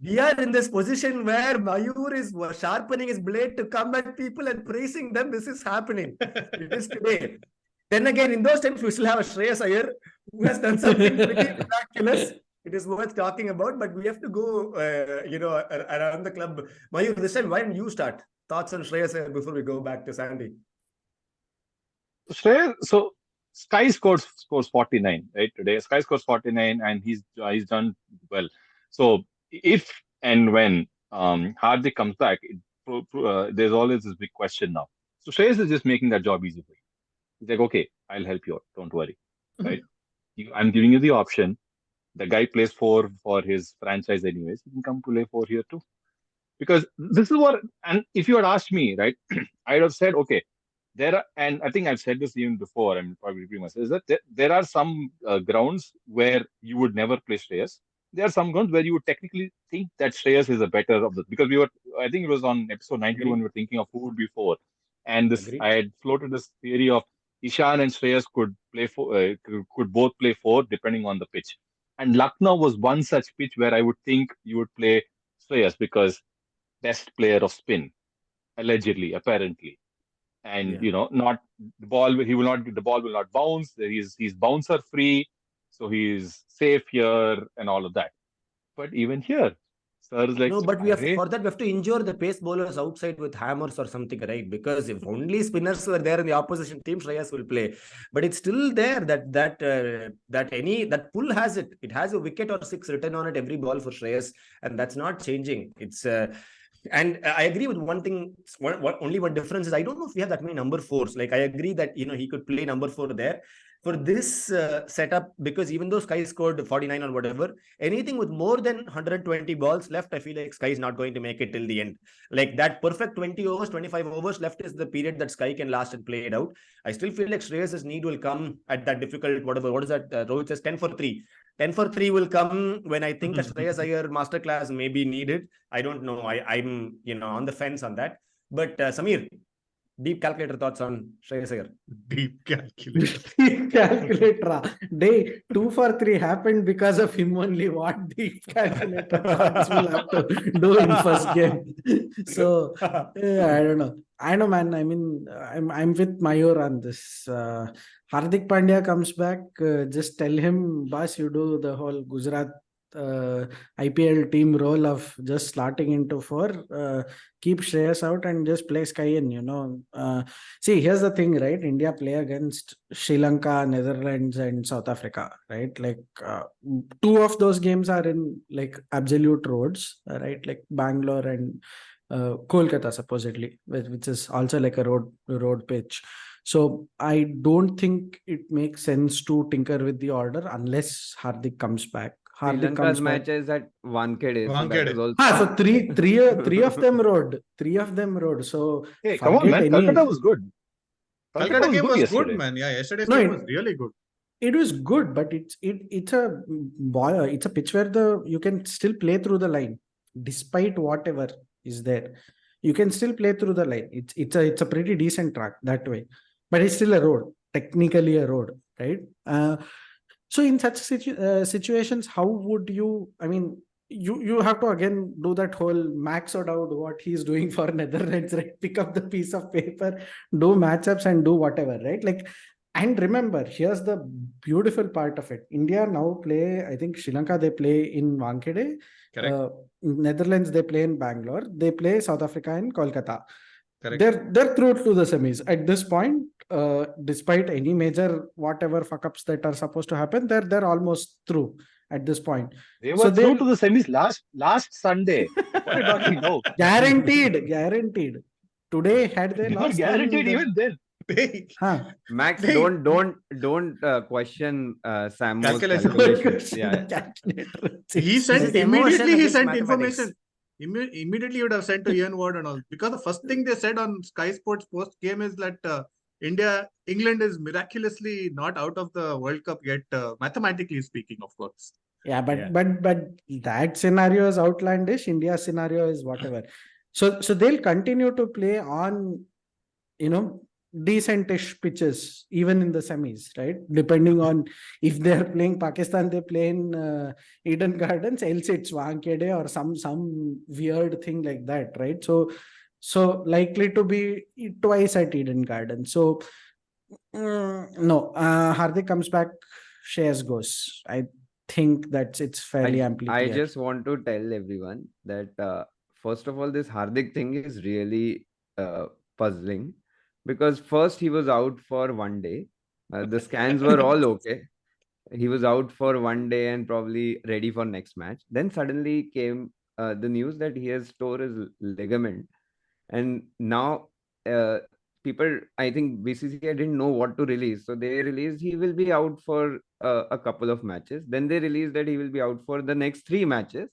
We are in this position where Mayur is sharpening his blade to come at people and praising them. This is happening. It is today. Then again, in those times, we still have a Shreyas Iyer who has done something pretty miraculous. It is worth talking about, but we have to go, around the club. Mayur, this time, why don't you start? Thoughts on Shreyas Iyer before we go back to Sandy? So Sky scores 49 right today. Sky scores 49, and he's done well. So if and when Hardik comes back, there's always this big question now. So Shreyas is just making that job easy for you. He's like, okay, I'll help you out. Don't worry, right? I'm giving you the option. The guy plays 4 for his franchise anyways. He can come play 4 here too. Because this is what, and if you had asked me, right, I'd have said, okay, and I think I've said this even before, I'm probably repeating myself, is that there are some grounds where you would never play Shreyas. There are some grounds where you would technically think that Shreyas is a better of the, because I think it was on episode 92 when we were thinking of who would be 4. And Agreed. I had floated this theory of Ishan and Shreyas could both play 4 depending on the pitch. And Lucknow was one such pitch where I would think you would play Shreyas because best player of spin, allegedly, apparently. And not the ball. The ball will not bounce. He's bouncer free, so he's safe here and all of that. But even here, sir is like, no, but for that we have to injure the pace bowlers outside with hammers or something, right? Because if only spinners were there in the opposition team, Shreyas will play. But it's still there that pull has it. It has a wicket or 6 written on it every ball for Shreyas, and that's not changing. It's and I agree with one thing. Only one difference is I don't know if we have that many number 4s. Like I agree that he could play number 4 there for this setup, because even though Sky scored 49 or whatever, anything with more than 120 balls left, I feel like Sky is not going to make it till the end. Like that perfect 20 overs, 25 overs left is the period that Sky can last and play it out. I still feel like Shreyas' need will come at that difficult, what is that? Rohit says 10 for 3. 10 for 3 will come when I think a Shreyas Iyer masterclass may be needed. I don't know. I'm on the fence on that. But Samir, deep calculator thoughts on Shreyas Iyer. Deep calculator. Deep calculator. Day 2 for 3 happened because of him only. What deep calculator thoughts will have to do in first game. So I don't know. I know, man. I mean, I'm with Mayur on this. Hardik Pandya comes back, just tell him, boss, you do the whole Gujarat IPL team role of just slotting into 4, keep Shreyas out and just play Sky in. See, here's the thing, right? India play against Sri Lanka, Netherlands, and South Africa, right? Like 2 of those games are in like absolute roads, right? Like Bangalore and Kolkata, supposedly, which is also like a road pitch. So I don't think it makes sense to tinker with the order unless Hardik comes back. Sri Hardik Lanka's comes back. match is at Wankhede. So that Wankhede. is also. So three of them rode. 3 of them rode. So Hey, come on, forget man. any. Calcutta was good. Calcutta game was yesterday. good, man. Yeah, yesterday's No, game it- was really good. It was good, but it's a pitch where you can still play through the line, despite whatever is there. You can still play through the line. It's a pretty decent track that way, but it's still a road, technically a road, right? So in such situations, how would you? I mean, you have to again do that whole max out what he's doing for Netherlands, right? Pick up the piece of paper, do matchups, and do whatever, right? Like. And remember, here's the beautiful part of it. India now play, I think Sri Lanka, they play in Wankhede. Correct. Netherlands, they play in Bangalore. They play South Africa in Kolkata. Correct. They're through to the semis. At this point, despite any major whatever fuck-ups that are supposed to happen, they're almost through at this point. They were So through to the semis last Sunday. What are you talking now? Guaranteed. Today, had they They were lost, guaranteed then- even then. Huh. Max, Hey. don't question Sam's Calculation. calculations. Yeah. He This sent is emotion immediately. He against sent mathematics. information. Immediately, he would have sent to Ian Ward and all, because the first thing they said on Sky Sports post game is that England is miraculously not out of the World Cup yet, mathematically speaking, of course. Yeah, but Yeah. but that scenario is outlandish. India's scenario is whatever. So they'll continue to play on, decentish pitches even in the semis, right? Depending on if they're playing Pakistan, they play in Eden Gardens, else it's Wankhede or some weird thing like that, right? So likely to be twice at Eden Gardens. So no, Hardik comes back, Shreyas goes. I think it's fairly amply I clear. just want to tell everyone that first of all, this Hardik thing is really puzzling, because first he was out for 1 day. The scans were all okay. He was out for 1 day and probably ready for next match. Then suddenly came the news that he has tore his ligament, and now people, I think BCCI didn't know what to release, so they released he will be out for a couple of matches. Then they released that he will be out for the next 3 matches.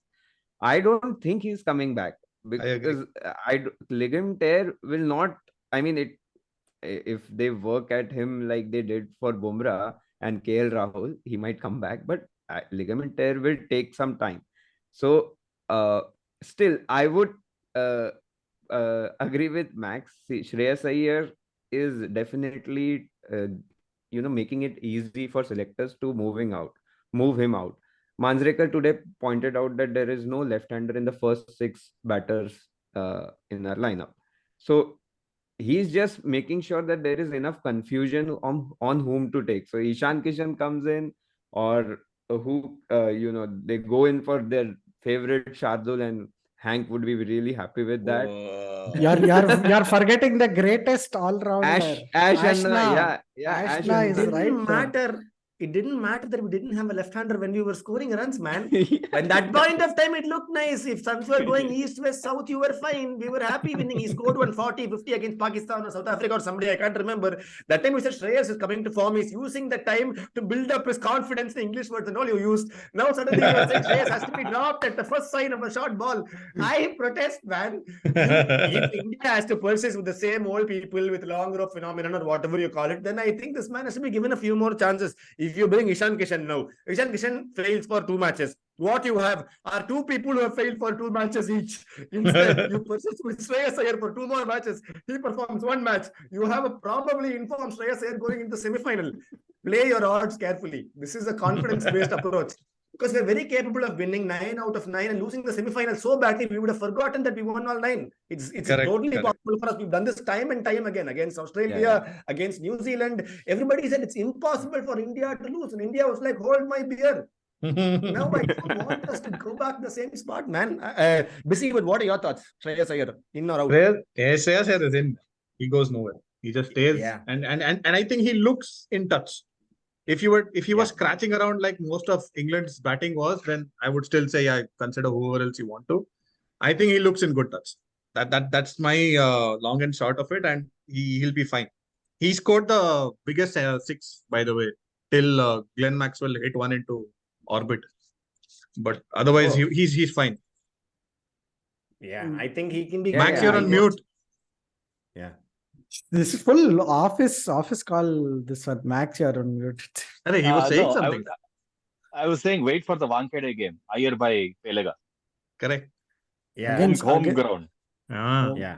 I don't think he's coming back, because ligament tear will not. I mean, if they work at him like they did for Bumrah and KL Rahul, he might come back, but ligament tear will take some time. So still, I would agree with Max. See, Shreyas Iyer is definitely making it easy for selectors to move him out. Manjrekar today pointed out that there is no left-hander in the first 6 batters in our lineup. So he's just making sure that there is enough confusion on whom to take. So Ishan Kishan comes in, or who they go in for their favorite Shardul, and Hank would be really happy with that. You're forgetting the greatest all-rounder. Ashna Ashna is It right didn't there. matter. It didn't matter that we didn't have a left-hander when we were scoring runs, man. When that point of time, it looked nice. If suns were going east, west, south, you were fine. We were happy winning. He scored 140, 50 against Pakistan or South Africa or somebody. I can't remember. That time we said Shreyas is coming to form. He's using that time to build up his confidence. The English words and all you used. Now suddenly you are saying Shreyas has to be dropped at the first sign of a short ball. I protest, man. If India has to persist with the same old people with long rope phenomenon or whatever you call it, then I think this man has to be given a few more chances. If you bring Ishan Kishan now, Ishan Kishan fails for 2 matches. What you have are 2 people who have failed for 2 matches each. Instead, you persist with Shreyas Iyer for 2 more matches. He performs 1 match. You have a probably informed Shreyas Iyer going into the semi-final. Play your odds carefully. This is a confidence-based approach. because we're very capable of winning 9 out of 9 and losing the semi-final so badly, we would have forgotten that we won all 9. It's Correct, totally correct. possible for us. We've done this time and time again against Australia, against New Zealand. Everybody said it's impossible for India to lose, and India was like, hold my beer. Now I don't want us to go back to the same spot, man. Busy, but what are your thoughts? Shreyas Iyer, in or out? Shreyas Iyer is in. He goes nowhere. He just stays. Yeah. And I think he looks in touch. If he was Yeah. scratching around like most of England's batting was, then I would still say, yeah, consider whoever else you want to. I think he looks in good touch. That's my long and short of it, and he'll be fine. He scored the biggest 6, by the way, till Glenn Maxwell hit one into orbit. But otherwise, he's fine. Yeah, I think he can be. Max, you're on mute. Yeah. This is full office call. This one, Max, you're on mute. He was saying no, something. I was saying wait for the Wankhede game. Iyer by Pelega. Correct. Yeah. Home ground. Yeah.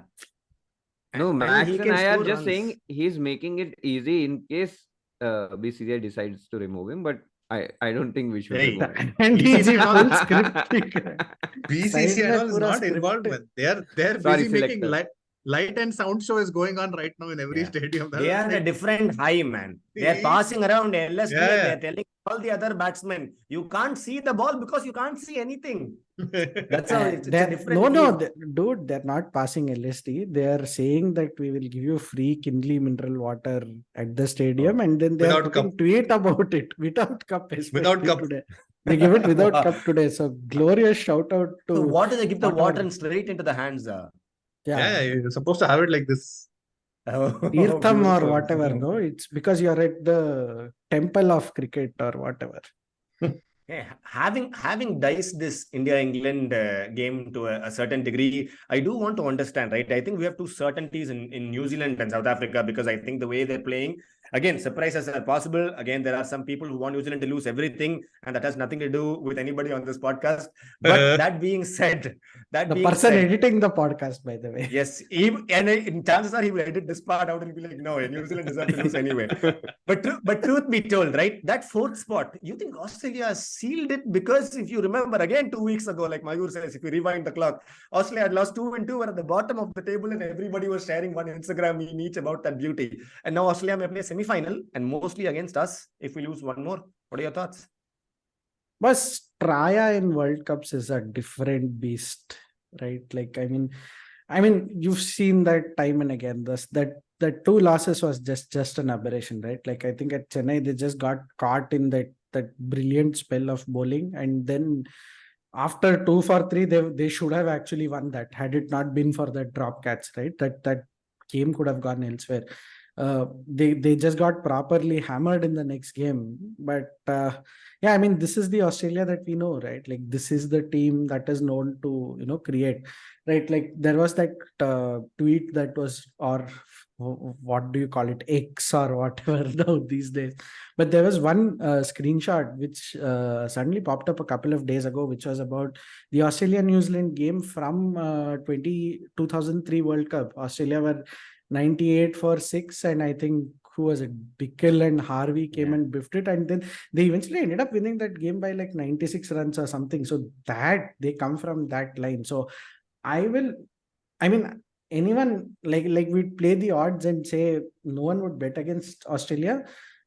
No, And Max he and can I are score just runs. saying he's making it easy in case BCCI decides to remove him, but I don't think we should Hey. remove him. And he's in not- full scripting. BCCI and all is Pura not script. involved, man. They're Sorry, busy making selector. light and sound show is going on right now in every Yeah. stadium. They are a different high, man. They're passing around LSP and they're telling all the other batsmen, you can't see the ball because you can't see anything. That's how it's a different league. Dude, they're not passing LSD. They're saying that we will give you free Kindly mineral water at the stadium, and then they're Without putting cup. tweet about it without cup. Without especially cup. Today. They give it without cup today. So glorious shout out to. So what do they give the whatever. water and straight into the hands? Yeah, you're supposed to have it like this. Tirtham or Beautiful. whatever, no? It's because you're at the temple of cricket or whatever. Yeah, having diced this India-England game to a certain degree, I do want to understand, right? I think we have two certainties in New Zealand and South Africa, because I think the way they're playing, again, surprises are possible. Again, there are some people who want New Zealand to lose everything, and that has nothing to do with anybody on this podcast. But that being said, The person editing the podcast, by the way. yes, and chances are he will edit this part out and be like, no, New Zealand deserves to lose anyway. But truth be told, right, that fourth spot, you think Australia sealed it? Because if you remember, again, 2 weeks ago, like Mayur says, if you rewind the clock, Australia had lost 2 and 2, were at the bottom of the table, and everybody was sharing one Instagram meme each about that beauty. And now Australia may play semi-final, and mostly against us if we lose one more. What are your thoughts? But Straya in World Cups is a different beast, right? Like, I mean, you've seen that time and again. That 2 losses was just an aberration, right? Like, I think at Chennai they just got caught in that brilliant spell of bowling, and then after 2 for 3, they should have actually won that had it not been for that drop catch, right? That game could have gone elsewhere. They just got properly hammered in the next game. But yeah, I mean, this is the Australia that we know, right? Like, this is the team that is known to create, right? Like, there was that tweet that was, or what do you call it, X or whatever now these days, but there was one screenshot which suddenly popped up a couple of days ago, which was about the Australia-New Zealand game from 2003 World Cup. Australia were 98 for 6, and I think who was it, Bickle and Harvey came and biffed it, and then they eventually ended up winning that game by like 96 runs or something. So that they come from that line. So anyone like we'd play the odds and say no one would bet against Australia.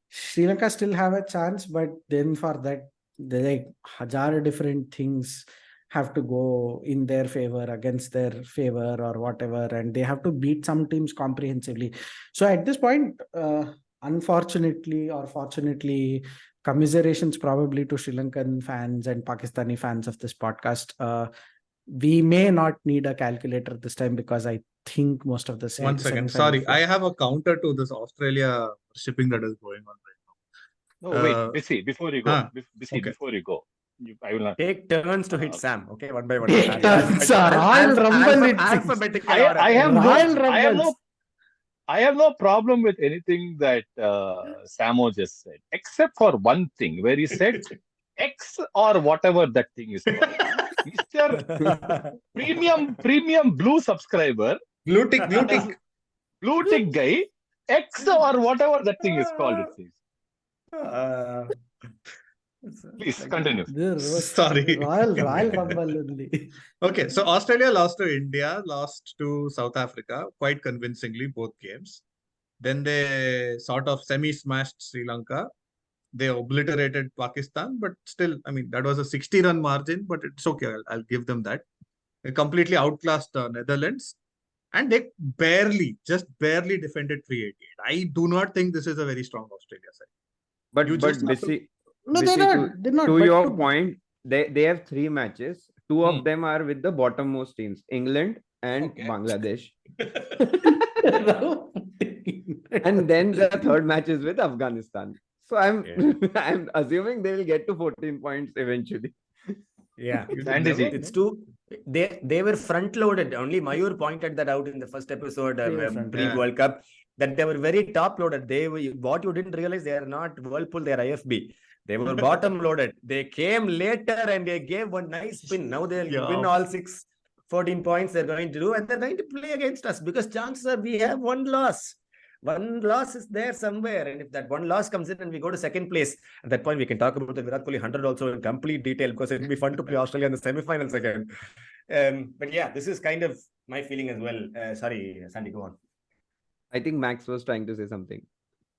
Sri Lanka still have a chance, but then for that, there like 1,000 different things have to go in their favor, against their favor, or whatever, and they have to beat some teams comprehensively. So at this point, unfortunately or fortunately, commiserations probably to Sri Lankan fans and Pakistani fans of this podcast. We may not need a calculator this time, because I think most of the 1 second. Sorry, I have a counter to this Australia shipping that is going on right now. No, wait, Bissy, before you go, before you go, I will not take turns to hit Sam. Okay, one by one. Take turns. Royal Rumble. Alphabetical I order. have no problem with anything that Samo just said, except for one thing where he said X or whatever that thing is called. Mr. premium blue subscriber, Blue tick guy, X or whatever that thing is called, it seems. Please continue. Sorry. Royal Rumble only. Okay, so Australia lost to India, lost to South Africa quite convincingly, both games. Then they sort of semi-smashed Sri Lanka. They obliterated Pakistan, but still, I mean, that was a 60-run margin, but it's okay. I'll give them that. They completely outclassed Netherlands, and they just barely defended 388. I do not think this is a very strong Australia side. But You just have to- Bissy, No, Bissy, they're not. to but your to- point, they have 3 matches. 2 Hmm. of them are with the bottommost teams, England and Okay. Bangladesh. And then the third match is with Afghanistan. So I'm I'm assuming they will get to 14 points eventually. Yeah, Sandy, it's too. They were front loaded. Only Mayur pointed that out in the first episode They were front pre World Cup, that they were very top loaded. What you didn't realize, they are not Whirlpool, they are IFB. They were bottom loaded. They came later and they gave one nice spin. Now they'll win all 14 points they're going to do, and they're going to play against us because chances are we have one loss. One loss is there somewhere, and if that one loss comes in and we go to second place, at that point we can talk about the Virat Kohli 100 also in complete detail, because it will be fun to play Australia in the semi-finals again. But yeah, this is kind of my feeling as well. Sorry, Sandy, go on. I think Max was trying to say something.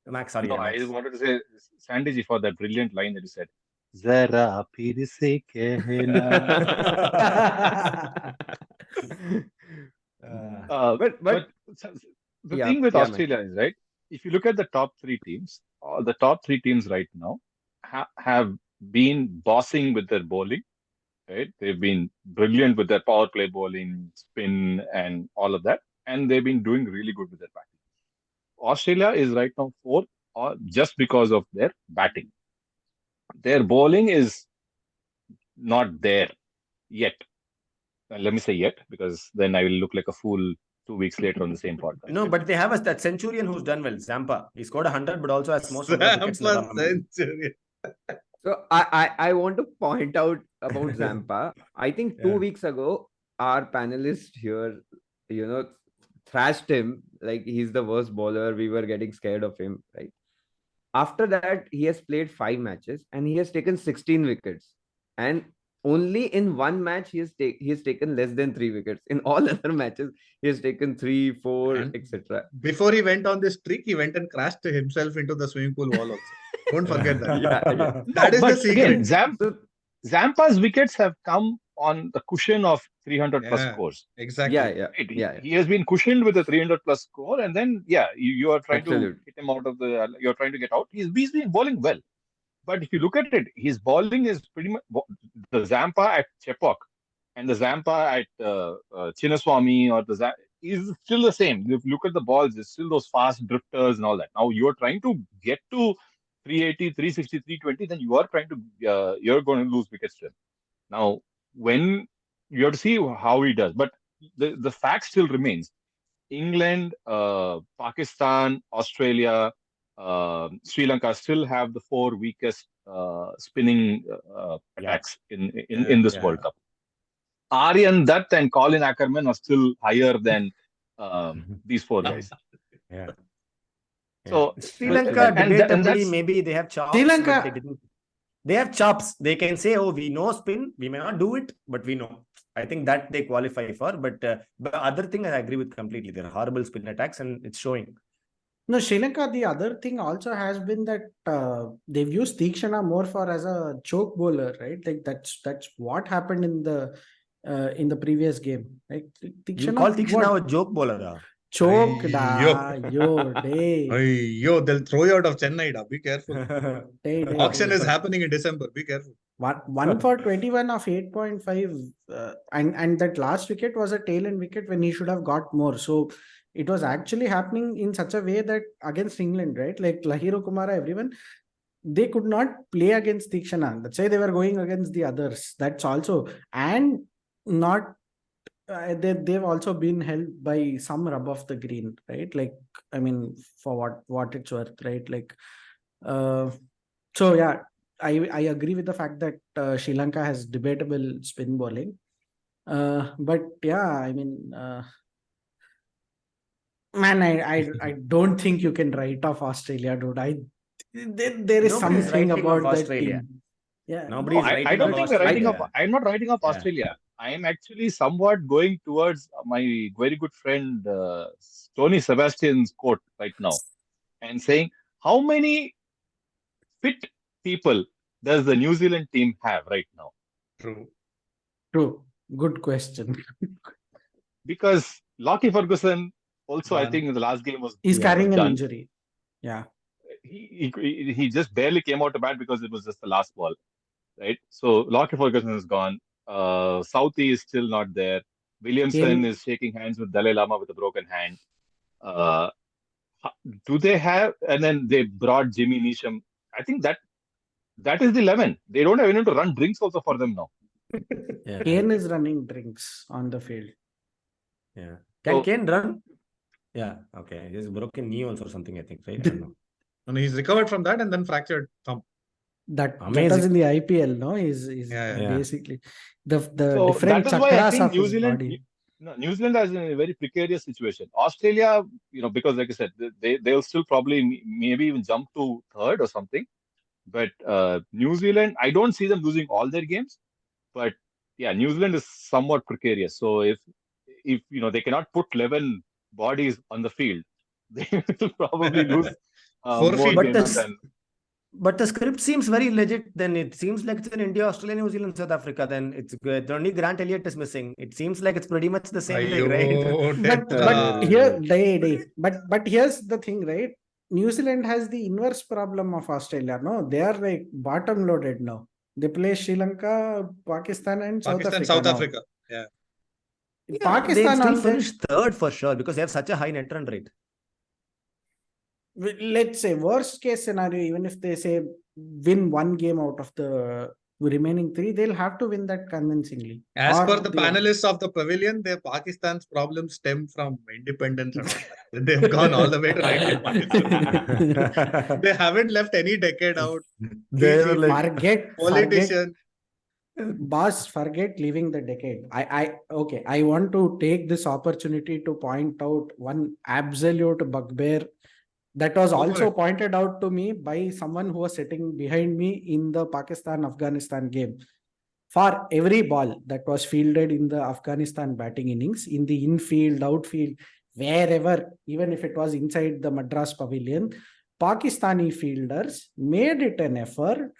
Max, sorry. No, Max. I wanted to say, Sandy ji, for that brilliant line that you said, Zara phir se kehna. But the thing with Australia is, right, if you look at the top 3 teams, the top 3 teams right now have been bossing with their bowling, right? They've been brilliant with their power play bowling, spin, and all of that. And they've been doing really good with their batting. Australia is right now 4th, just because of their batting. Their bowling is not there yet. Let me say yet, because then I will look like a fool 2 weeks later on the same podcast. No, but they have that centurion who's done well, Zampa. He scored 100, but also has most of the wickets in the tournament. Centurion. So I want to point out about Zampa. I think 2 weeks ago, our panelist here, thrashed him like he's the worst bowler. We were getting scared of him, right? After that, he has played 5 matches and he has taken 16 wickets. And only in one match he has taken less than 3 wickets. In all other matches, he has taken 3, 4, etc. Before he went on this streak, he went and crashed himself into the swimming pool wall also. Don't forget that. That is the secret. Again, Zampa's wickets have come on the cushion of 300 plus scores. Exactly. He has been cushioned with a 300 plus score, and then you are trying to hit him out of the. You're trying to get out. He's been bowling well, but if you look at it, his bowling is pretty much the Zampa at Chepauk and the Zampa at Chinnaswamy or the is still the same. If you look at the balls, it's still those fast drifters and all that. Now you are trying to get to 380, 360, 320, then you are trying to you're going to lose wickets to him. Now, when you have to see how he does, but the fact still remains: England, Pakistan, Australia, Sri Lanka still have the 4 weakest spinning attacks in this World Cup. Aryan Dutt and Colin Ackerman are still higher than these 4 guys. So Sri Lanka, debatably, maybe they have chops. Sri Lanka, they have chops. They can say, "Oh, we know spin. We may not do it, but we know." I think that they qualify for. But the other thing, I agree with completely. They're horrible spin attacks, and it's showing. No, Sri Lanka, the other thing also has been that they've used Tikshana more for as a choke bowler, right? Like that's what happened in the previous game. Like Tikshana, you call Tikshana a joke bowler? Choke they'll throw you out of Chennai. Be careful. Auction is happening in December. Be careful. 1 for 21 of 8.5, and that last wicket was a tail end wicket when he should have got more. So it was actually happening in such a way that against England, right? Like Lahiro Kumara, everyone, they could not play against Tikshana. That's why they were going against the others. That's also, and not. They've also been held by some rub of the green, right? Like, I mean, for what it's worth, right? Like, so yeah, I agree with the fact that Sri Lanka has debatable spin bowling, but yeah, I mean, man, I don't think you can write off Australia, dude. There is something about that team. Yeah. Nobody's I writing don't off think we're writing off. Australia. I'm not writing off Yeah. Australia. I am actually somewhat going towards my very good friend Tony Sebastian's quote right now and saying, how many fit people does the New Zealand team have right now? True. True. Good question. Because Lockie Ferguson also, I Gone. think, in the last game was He's carrying an done. injury. Yeah. He just barely came out to bat because it was just the last ball, right? So Lockie Ferguson is gone. Southee is still not there. Williamson is shaking hands with Dalai Lama with a broken hand. Uh, do they have? And then they brought Jimmy Neesham. I think that is the 11. They don't have anyone to run drinks also for them now. Yeah. Kane is running drinks on the field. Yeah. Can So- Kane run? Yeah. Okay. He's broken knee also or something, I think, right? I don't know. And he's recovered from that and then fractured thumb. That was Amazing. in the IPL, no? Is Yeah. Yeah. basically the So different that is why I chakras think of New his Zealand, body. New Zealand is in a very precarious situation. Australia, because like I said, they'll still probably maybe even jump to third or something. But New Zealand, I don't see them losing all their games. But yeah, New Zealand is somewhat precarious. So if they cannot put 11 bodies on the field, they will probably lose more Forfeit. But games the, than. but the script seems very legit. Then it seems like it's in India, Australia, New Zealand, South Africa. Then it's good. Only Grant Elliott is missing. It seems like it's pretty much the same thing, right? Ayyo, But Tetra. here, but here's the thing, right? New Zealand has the inverse problem of Australia. No, they are like bottom loaded now. They play Sri Lanka, Pakistan, and Pakistan, South South Africa. Africa. Yeah. Yeah, Pakistan they'll still on the- finish third for sure because they have such a high net run rate. Let's say worst case scenario, even if they say win one game out of the remaining three, they'll have to win that convincingly. As Or per the they- panelists of the pavilion, Pakistan's problems stem from independence and all that. They've gone all the way to 1947. They haven't left any decade out. They were PG, like, forget politician. boss, forget leaving the decade. Okay, I want to take this opportunity to point out one absolute bugbear that was Go for also it. pointed out to me by someone who was sitting behind me in the Pakistan-Afghanistan game. For every ball that was fielded in the Afghanistan batting innings, in the infield, outfield, wherever, even if it was inside the Madras pavilion, Pakistani fielders made it an effort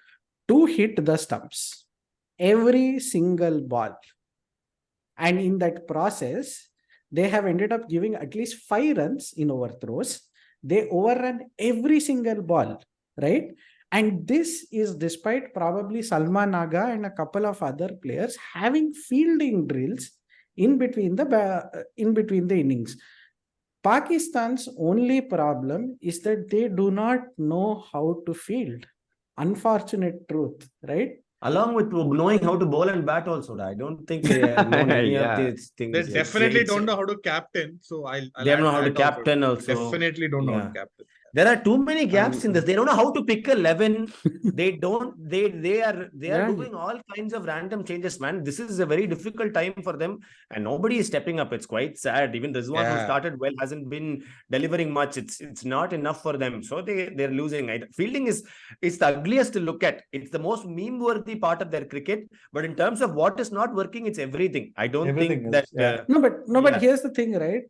to hit the stumps. Every single ball. And in that process, they have ended up giving at least 5 runs in overthrows. They overrun every single ball, right? And this is despite probably Salman Aga and a couple of other players having fielding drills in between the innings. Pakistan's only problem is that they do not know how to field. Unfortunate truth, right? along with knowing how to bowl and bat also. I don't think they have known any Yeah. of these things. They It's- definitely it's- don't know how to captain. So I'll They don't know add how to that also. captain also. Definitely don't know how Yeah. to captain. There are too many gaps in this. They don't know how to pick 11. They are Yeah. doing all kinds of random changes, man. This is a very difficult time for them, and nobody is stepping up. It's quite sad. Even Rizwan, who Yeah. started well, hasn't been delivering much. It's not enough for them. So they're losing. Fielding is the ugliest to look at. It's the most meme-worthy part of their cricket. But in terms of what is not working, it's everything. I don't Everything think that. is, yeah. But Yeah. here's the thing, right?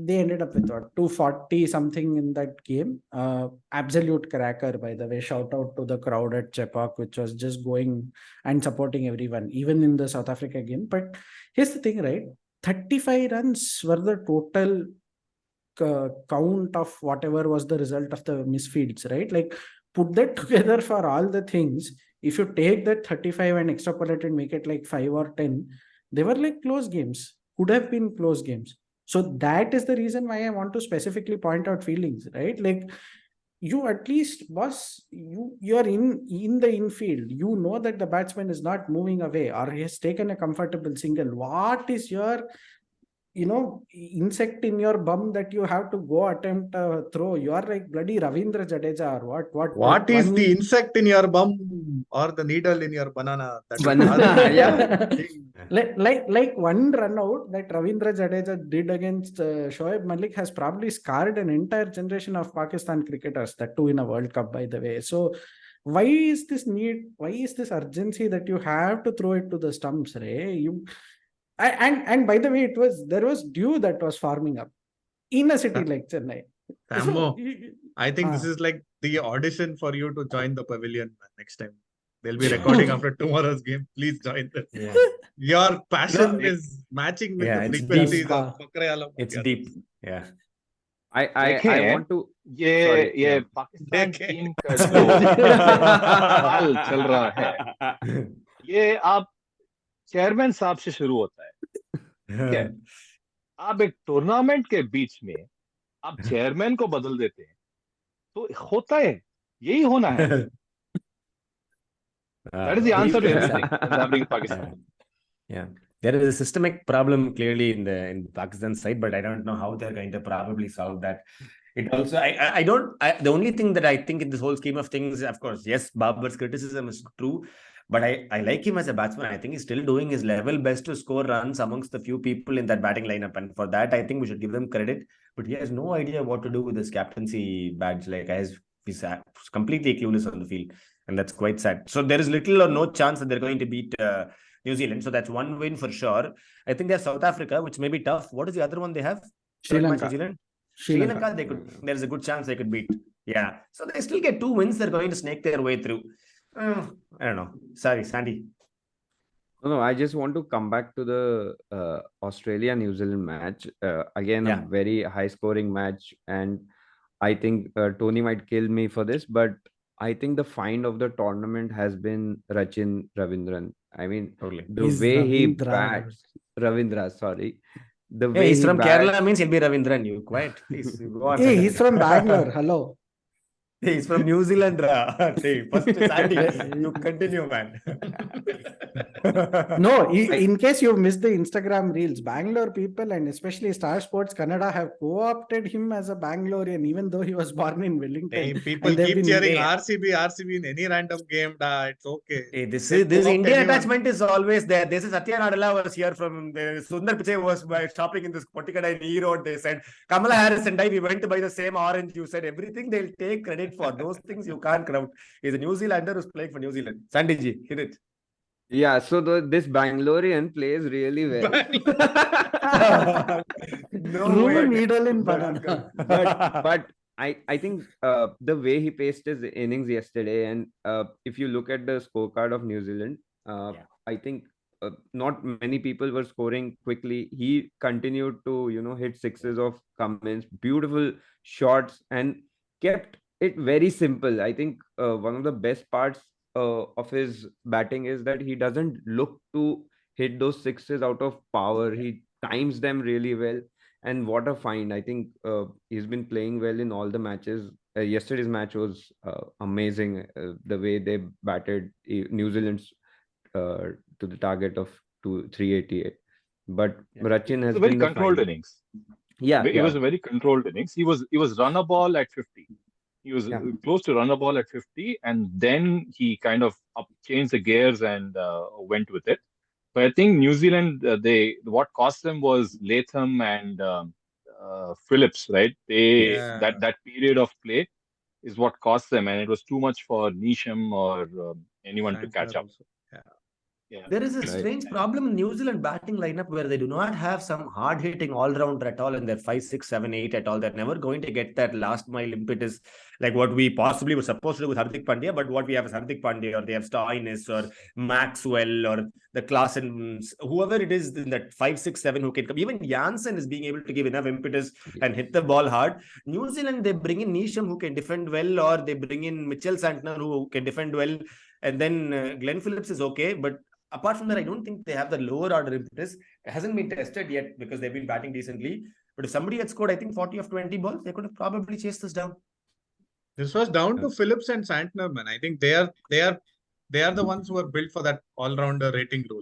They ended up with what, 240 something in that game. Absolute cracker, by the way. Shout out to the crowd at Chepauk, which was just going and supporting everyone, even in the South Africa game. But here's the thing, right? 35 runs were the total count of whatever was the result of the misfields, right? Like, put that together for all the things. If you take that 35 and extrapolate and make it like 5 or 10, they were like close games. Could have been close games. So that is the reason why I want to specifically point out fieldings, right? Like, you at least, boss, you're in the infield. You know that the batsman is not moving away or he has taken a comfortable single. What is your insect in your bum that you have to go attempt a throw? You are like bloody Ravindra Jadeja or what? What is the insect in your bum or the needle in your banana? That is Banana, not- yeah. like one run out that Ravindra Jadeja did against Shoaib Malik has probably scarred an entire generation of Pakistan cricketers, that too in a World Cup, by the way. So why is this need? Why is this urgency that you have to throw it to the stumps, Ray? And by the way, there was dew that was forming up in a city like Chennai. Tambo, I think this Ah. is like the audition for you to join the pavilion next time. They'll be recording after tomorrow's game. Please join them. Yeah. Your passion No, is matching with yeah, the it's frequencies deep. of Bakrayala. It's deep. Yeah. I देखें, want to. ये Sorry, ये yeah. Pakistan देखें। Team का जो हाल चल रहा है, ये आप चेयरमैन साहब से शुरू होता है, ठीक है? आप एक टूर्नामेंट के बीच में आप चेयरमैन को बदल देते हैं, तो होता है, यही होना है. That is the answer to everything that's happening in Pakistan. Yeah. There is a systemic problem clearly in Pakistan side, but I don't know how they're going to probably solve that. It also, the only thing that I think in this whole scheme of things, of course, yes, Babar's criticism is true, but I like him as a batsman. I think he's still doing his level best to score runs amongst the few people in that batting lineup. And for that, I think we should give him credit. But he has no idea what to do with his captaincy badge. Like, he's completely clueless on the field. And that's quite sad. So there is little or no chance that they're going to beat New Zealand. So that's one win for sure. I think they have South Africa, which may be tough. What is the other one they have? Sri Third match, Lanka. New Zealand? Sri Sri Lanka. Lanka, there's a good chance they could beat. Yeah. So they still get 2 wins. They're going to snake their way through. I don't know. Sorry, Sandy. No, I just want to come back to the Australia-New Zealand match. Again, Yeah. a very high-scoring match, and I think Tony might kill me for this, but I think the find of the tournament has been Rachin Ravindran. I mean, Totally. the He's way he Ravindra. bats, Ravindra, sorry. The Hey, way he's he from bats, Kerala means he'll be Ravindran. You quiet, please. You go on. Hey, he's from Bangalore. Hello. Hey, he's from New Zealand. Hey, first Sandy, you continue, man. No, in case you missed the Instagram reels, Bangalore people and especially Star Sports Kannada have co-opted him as a Bangalorean, even though he was born in Wellington. Hey, people And they've keep been- cheering Hey. RCB in any random game. It's okay. Hey, this They co-opt India anyone. attachment is always there. This is Satya Nadella was here from Sundar Pichai was shopping in this Pottikadai E Road. They said Kamala Harris and I, we went to buy the same orange. You said everything they'll take credit for. Those things you can't crowd. He's a New Zealander who's playing for New Zealand. Sandy ji, hit it. yeah, so this Bangalorean plays really well. No Proven way. needle in banana. but I think the way he paced his innings yesterday, and if you look at the scorecard of New Zealand, I think not many people were scoring quickly. He continued to hit sixes of Cummins, beautiful shots, and kept it very simple. I think one of the best parts of his batting is that he doesn't look to hit those sixes out of power. He times them really well. And what a find. I think he's been playing well in all the matches. Yesterday's match was amazing. The way they batted New Zealand's to the target of 388. But Rachin has It's a very been the controlled find. innings. Yeah, It was a very controlled innings. He was run a ball at 50. He was close to run a ball at 50, and then he kind of changed the gears and went with it. But I think New Zealand, what cost them was Latham and Phillips, right? That period of play is what cost them, and it was too much for Neesham or anyone to catch up. Also. Yeah. There is a Right. strange problem in New Zealand batting lineup where they do not have some hard-hitting all-rounder at all in their 5, 6, 7, 8 at all. They're never going to get that last mile impetus like what we possibly were supposed to do with Hardik Pandya, but what we have is Hardik Pandya, or they have Stoinis or Maxwell or the Klaasen, whoever it is in that 5, 6, 7 who can come. Even Janssen is being able to give enough impetus and hit the ball hard. New Zealand, they bring in Neesham who can defend well, or they bring in Mitchell Santner who can defend well, and then Glenn Phillips is okay, but apart from that, I don't think they have the lower order impetus. It hasn't been tested yet because they've been batting decently. But if somebody had scored, I think 40 of 20 balls, they could have probably chased this down. This was down to Phillips and Santner, man. I think they are the ones who are built for that all-rounder rating role,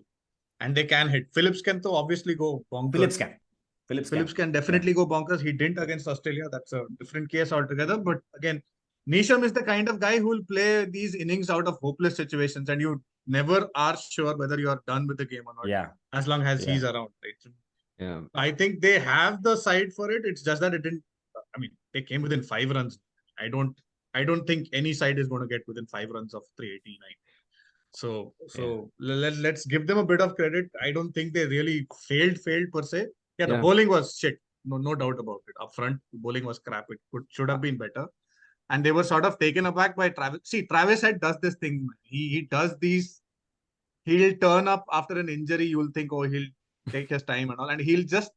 and they can hit. Phillips can though obviously go bonkers. Phillips can definitely go bonkers. He didn't against Australia. That's a different case altogether. But again, Neesham is the kind of guy who will play these innings out of hopeless situations, and you never are sure whether you are done with the game or not. Yeah. As long as he's around, right? Yeah. I think they have the side for it. It's just that it didn't. I mean, they came within 5 runs. I don't I don't think any side is going to get within 5 runs of 389. So let's give them a bit of credit. I don't think they really failed per se. Yeah, the bowling was shit. No doubt about it. Up front, bowling was crap. It should have been better. And they were sort of taken aback by Travis. See, Travis Head does this thing. He does these. He'll turn up after an injury. You'll think, oh, he'll take his time and all, and he'll just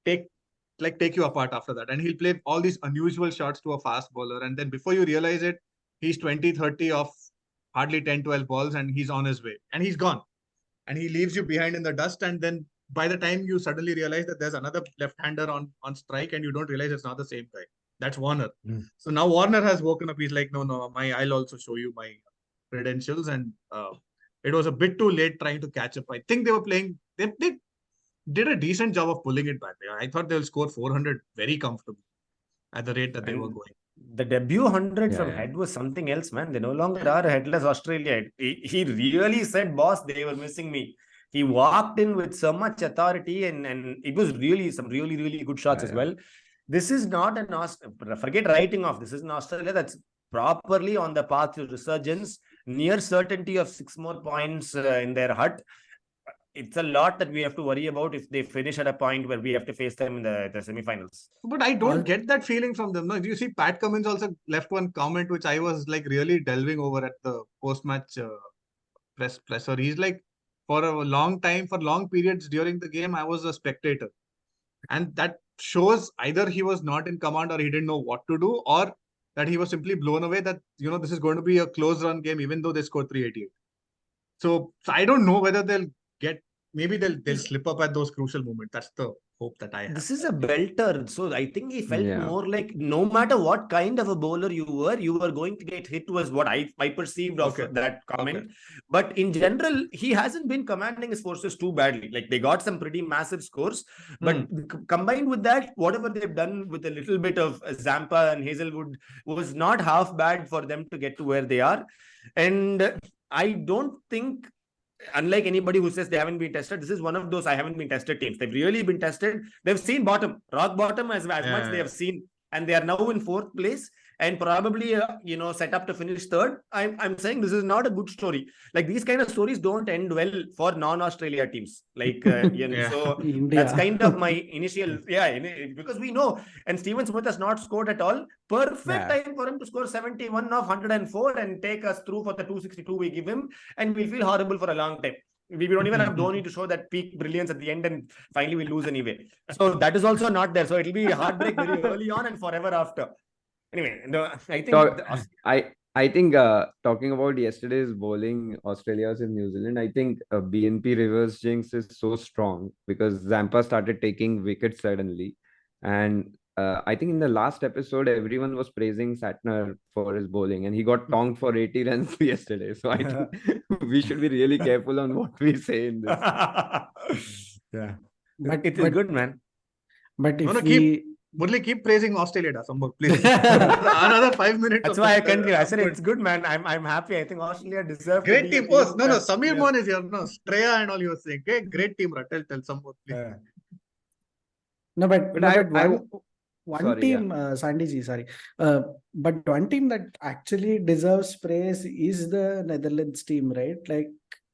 take you apart after that. And he'll play all these unusual shots to a fast bowler. And then before you realize it, he's 20, 30 off hardly 10, 12 balls, and he's on his way. And he's gone. And he leaves you behind in the dust. And then by the time you suddenly realize that there's another left-hander on strike, and you don't realize it's not the same guy. That's Warner. So now Warner has woken up. He's like, no, I'll also show you my credentials. And it was a bit too late trying to catch up. I think they were playing, they did a decent job of pulling it back. I thought they'll score 400 very comfortably at the rate that they were going. The debut 100 from Head was something else, man. They no longer are headless Australia. He really said, boss, they were missing me. He walked in with so much authority, and it was really some really good shots as well. This is not forget writing off. This is an Australia that's properly on the path to resurgence, near certainty of 6 more points in their hut. It's a lot that we have to worry about if they finish at a point where we have to face them in the semi-finals. But I don't get that feeling from them. No, you see, Pat Cummins also left one comment which I was like really delving over at the post-match presser. He's like, for a long time, for long periods during the game, I was a spectator. And that shows either he was not in command or he didn't know what to do, or that he was simply blown away that, this is going to be a close run game, even though they scored 388. So I don't know whether they'll maybe they'll slip up at those crucial moments. That's the hope that I have. This is a belter. So I think he felt more like no matter what kind of a bowler you were going to get hit, was what I perceived of that comment. Okay. But in general, he hasn't been commanding his forces too badly. Like, they got some pretty massive scores, but combined with that, whatever they've done with a little bit of Zampa and Hazelwood was not half bad for them to get to where they are. And I don't think, unlike anybody who says they haven't been tested, this is one of those I haven't been tested teams. They've really been tested. They've seen rock bottom as much they have seen, and they are now in 4th place and probably set up to finish 3rd. I'm saying this is not a good story. Like, these kind of stories don't end well for non-Australia teams. Like so that's kind of my initial because we know, and Steven Smith has not scored at all. Perfect time for him to score 71 of 104 and take us through for the 262 we give him, and we feel horrible for a long time. We don't even have Dhoni to show that peak brilliance at the end, and finally we lose anyway. So that is also not there. So it'll be heartbreak very early on and forever after. Anyway, I think talking about yesterday's bowling, Australia versus New Zealand, I think BNP reverse jinx is so strong because Zampa started taking wickets suddenly. And I think in the last episode, everyone was praising Satner for his bowling, and he got tonked for 80 runs yesterday. So I think we should be really careful on what we say in this. But it is good, man. But if Murli, keep praising Australia, please. Another 5 minutes. That's why I continue. I said it's good, man. I'm happy. I think Australia deserves. Great team. Oh, no, Samir Mon is here. No, Streya and all you were saying. Okay, great team. Tell some more, please. No, but one team, Sandy ji, sorry. But one team that actually deserves praise is the Netherlands team, right? Like,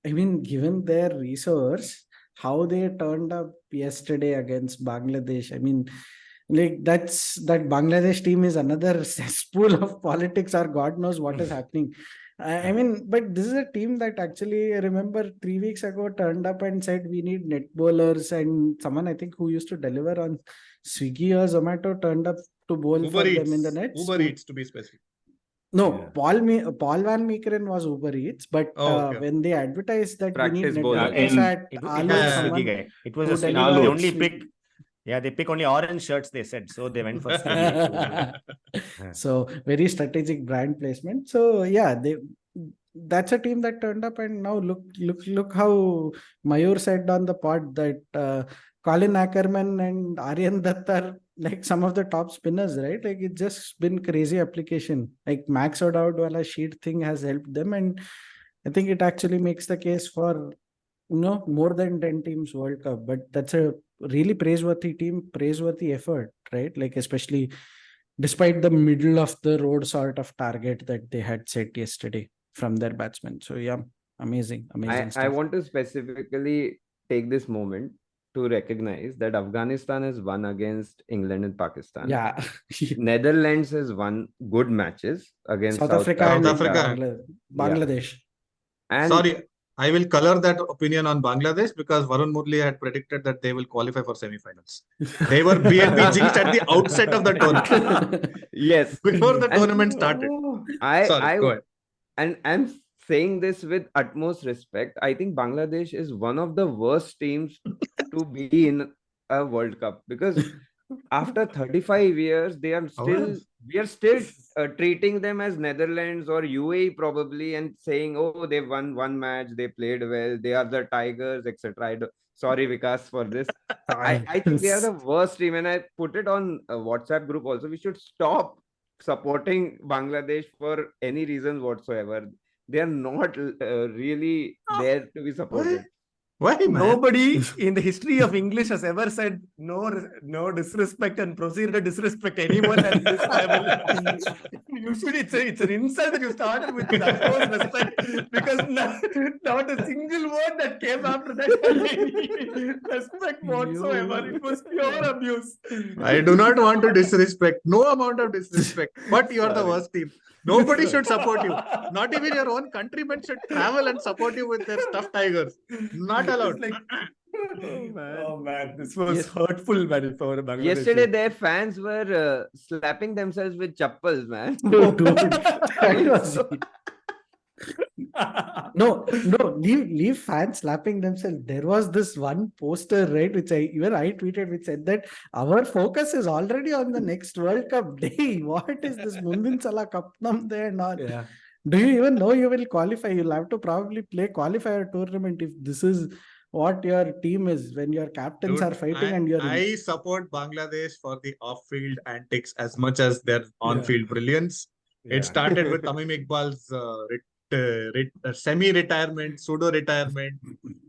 I mean, given their resource, how they turned up yesterday against Bangladesh. I mean, like, that Bangladesh team is another cesspool of politics, or God knows what is happening. I mean, but this is a team that actually, I remember 3 weeks ago, turned up and said we need net bowlers, and someone I think who used to deliver on Swiggy or Zomato turned up to bowl Uber for Eats. Them in the nets. Uber Eats, to be specific. No, Paul Van Meekeren was Uber Eats, but when they advertised that we need net bowlers at Alu, it was the only pick. Yeah, they pick only orange shirts, they said. So they went for So very strategic brand placement. So yeah, that's a team that turned up, and now look how Mayur said on the pod that Colin Ackerman and Aryan Dutt are like some of the top spinners, right? Like, it's just been crazy application. Like, Max O'Dowd wala sheet thing has helped them, and I think it actually makes the case for more than 10 teams World Cup. But that's a really praiseworthy team, praiseworthy effort, right? Like, especially despite the middle of the road sort of target that they had set yesterday from their batsmen. So yeah, amazing I stuff. want to specifically take this moment to recognize that Afghanistan has won against England and Pakistan. Yeah. Netherlands has won good matches against South Africa and Africa. Bangladesh. And Sorry, I will color that opinion on Bangladesh because Varun Murli had predicted that they will qualify for semi-finals. They were BNB jinxed at the outset of the tournament. yes, Before the tournament started. I Go ahead. and I'm saying this with utmost respect. I think Bangladesh is one of the worst teams to be in a World Cup because after 35 years, we are still treating them as Netherlands or UAE probably and saying, oh, they won one match, they played well, they are the Tigers, etc. Sorry, Vikas, for this. I think they are the worst team, and I put it on a WhatsApp group also. We should stop supporting Bangladesh for any reason whatsoever. They are not really there to be supported. Why, man? Nobody in the history of English has ever said no disrespect and proceeded to disrespect anyone at this level. Usually it's an insult that you started with utmost respect because not a single word that came after that had any respect whatsoever. It was pure abuse. I do not want to disrespect. No amount of disrespect. But you are the worst team. Nobody should support you. Not even your own countrymen should travel and support you with their stuffed tigers. Not allowed. Oh man, this was hurtful, man. For Bangladesh. Yesterday, their fans were slapping themselves with chappals, man. No, dude, that was no, leave fans slapping themselves. There was this one poster, right, which I tweeted, which said that our focus is already on the next World Cup day. What is this Mundin Sala Kapnam there? Not. Yeah. Do you even know you will qualify? You'll have to probably play qualifier tournament if this is what your team is when your captains are fighting and you're. I support Bangladesh for the off-field antics as much as their on-field brilliance. It started with Tamim Iqbal's semi-retirement, pseudo-retirement,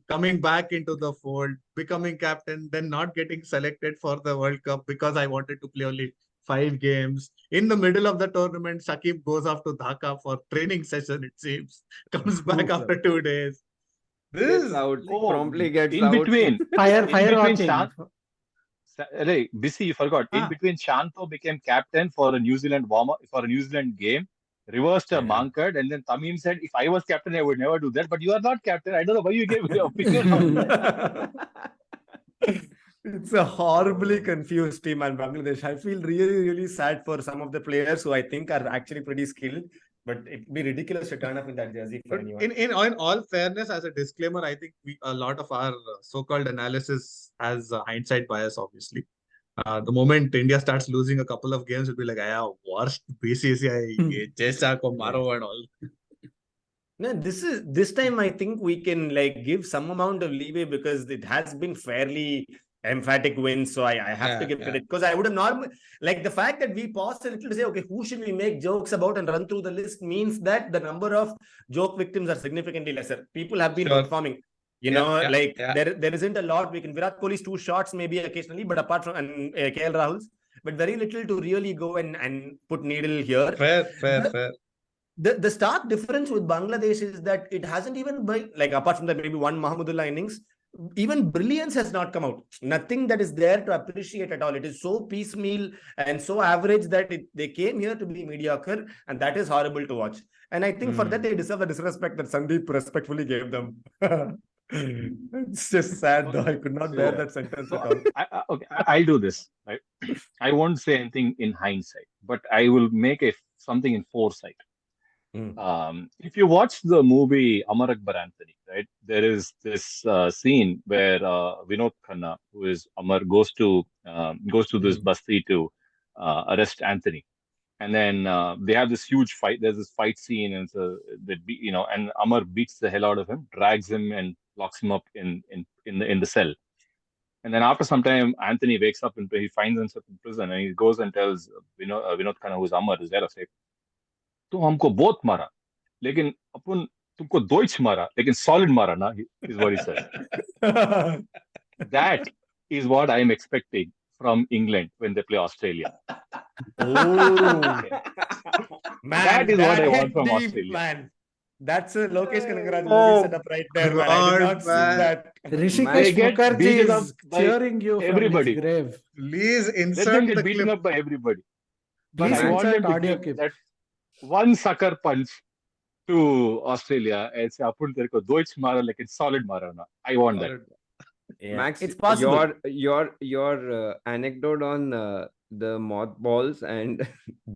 coming back into the fold, becoming captain, then not getting selected for the World Cup because I wanted to play only 5 games. In the middle of the tournament, Shakib goes off to Dhaka for training session, it seems. Comes back after 2 days. This is out. Promptly gets in out. Between. Fire watching. Hey, Bisi, you forgot. In between, Shanto became captain for a New Zealand for a New Zealand game. Reversed a Mankad, and then Tamim said, if I was captain, I would never do that. But you are not captain. I don't know why you gave your opinion on that. It's a horribly confused team and Bangladesh. I feel really, really sad for some of the players who I think are actually pretty skilled. But it'd be ridiculous to turn up in that jersey for anyone. In all fairness, as a disclaimer, I think a lot of our so-called analysis has hindsight bias, obviously. The moment India starts losing a couple of games, it'll be like, worst BCCI, Jesa ko maro and all. No, this time I think we can give some amount of leeway because it has been fairly emphatic wins. So I have to give credit because I would have normally the fact that we paused a little to say, okay, who should we make jokes about and run through the list means that the number of joke victims are significantly lesser. People have been performing. There isn't a lot we can. Virat Kohli's 2 shots maybe occasionally, but apart from KL Rahul's, but very little to really go and put needle here. Fair. The stark difference with Bangladesh is that it hasn't even apart from that maybe one Mahmudullah innings, even brilliance has not come out. Nothing that is there to appreciate at all. It is so piecemeal and so average that they came here to be mediocre, and that is horrible to watch. And I think for that they deserve the disrespect that Sandeep respectfully gave them. It's just sad though. I could not bear that sentence at all. I'll do this. Right? I won't say anything in hindsight, but I will make something in foresight. If you watch the movie Amar Akbar Anthony, right, there is this scene where Vinod Khanna, who is Amar, goes to this basti to arrest Anthony, and then they have this huge fight. There's this fight scene, and and Amar beats the hell out of him, drags him, and locks him up in the cell. And then after some time, Anthony wakes up and he finds himself in prison, and he goes and tells Vinod Khanna, who is Amar, is there, say, तुम हमको बहुत मारा लेकिन अपन तुमको दोइच मारा लेकिन solid मारा ना, is what he said. That is what I am expecting from England when they play Australia. Oh, man, That is what I that want hit from deep, Australia. man. That's a Lokesh Kanagaraj movie Oh, setup right there, man. I did God, not see man. that. Rishikesh They get Mukherjee beaten up is by cheering you from his everybody. grave. Please Let them insert get the beaten clip. up by everybody. But Please I want them insert to audio give clip. that one sucker punch to Australia and say, "Apun terko Deutsch mara, like it's solid mara na." I want that. Yeah, Max, it's possible. your anecdote on the mothballs and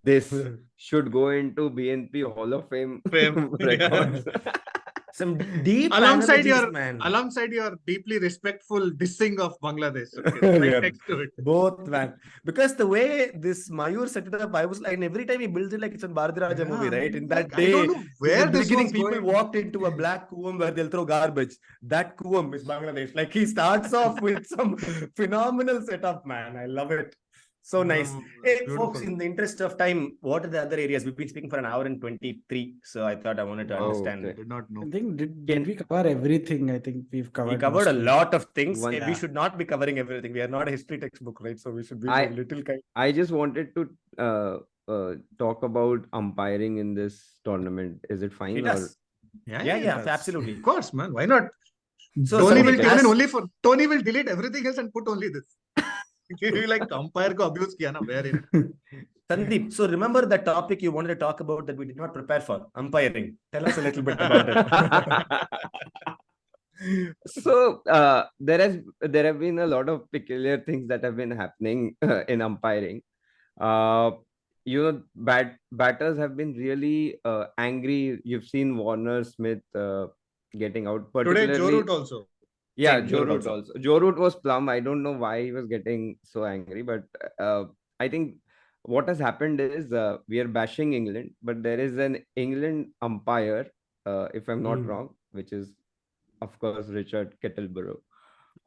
this should go into BNP Hall of Fame Fame. records. Some deep Alongside analogies, your man. alongside your deeply respectful dissing of Bangladesh. Okay, right Yeah, next to it. both, man. Because the way this Mayur set it up, I was like, and every time he builds it like it's a Bharati Raja movie, right? In that Like, I don't day, know in where the this beginning, was people going. walked into a black kuam where they'll throw garbage. That kuam is Bangladesh. Like he starts off with some phenomenal setup, man. I love it. So nice. Hey, folks, Beautiful. in the interest of time, what are the other areas? We've been speaking for an hour and 23. So I thought I wanted to Wow, understand. okay. Did not know. I think did we cover everything? I think we've We covered covered a mostly. lot of things. One- We should not be covering everything. We are not a history textbook, right? So we should be a little kind. I just wanted to talk about umpiring in this tournament. Is it fine? It does. Yeah, that's- absolutely. Of course, man. Why not? So, Tony Sandeep, will tune in as- only for Tony will delete everything else and put only this. You like umpire ko abuse kiya na wherein. Sandeep, so remember that topic you wanted to talk about that we did not prepare for, umpiring. Tell us a little bit about it. So there have been a lot of peculiar things that have been happening in umpiring. Batters have been really angry. You've seen Warner, Smith getting out. Today, Particularly, Joe Root also. yeah, Same, Joe Joe Root Root also. Joe Root was plumb. I don't know why he was getting so angry, but I think what has happened is we are bashing England, but there is an England umpire, if I'm not wrong, which is, of course, Richard Kettleborough,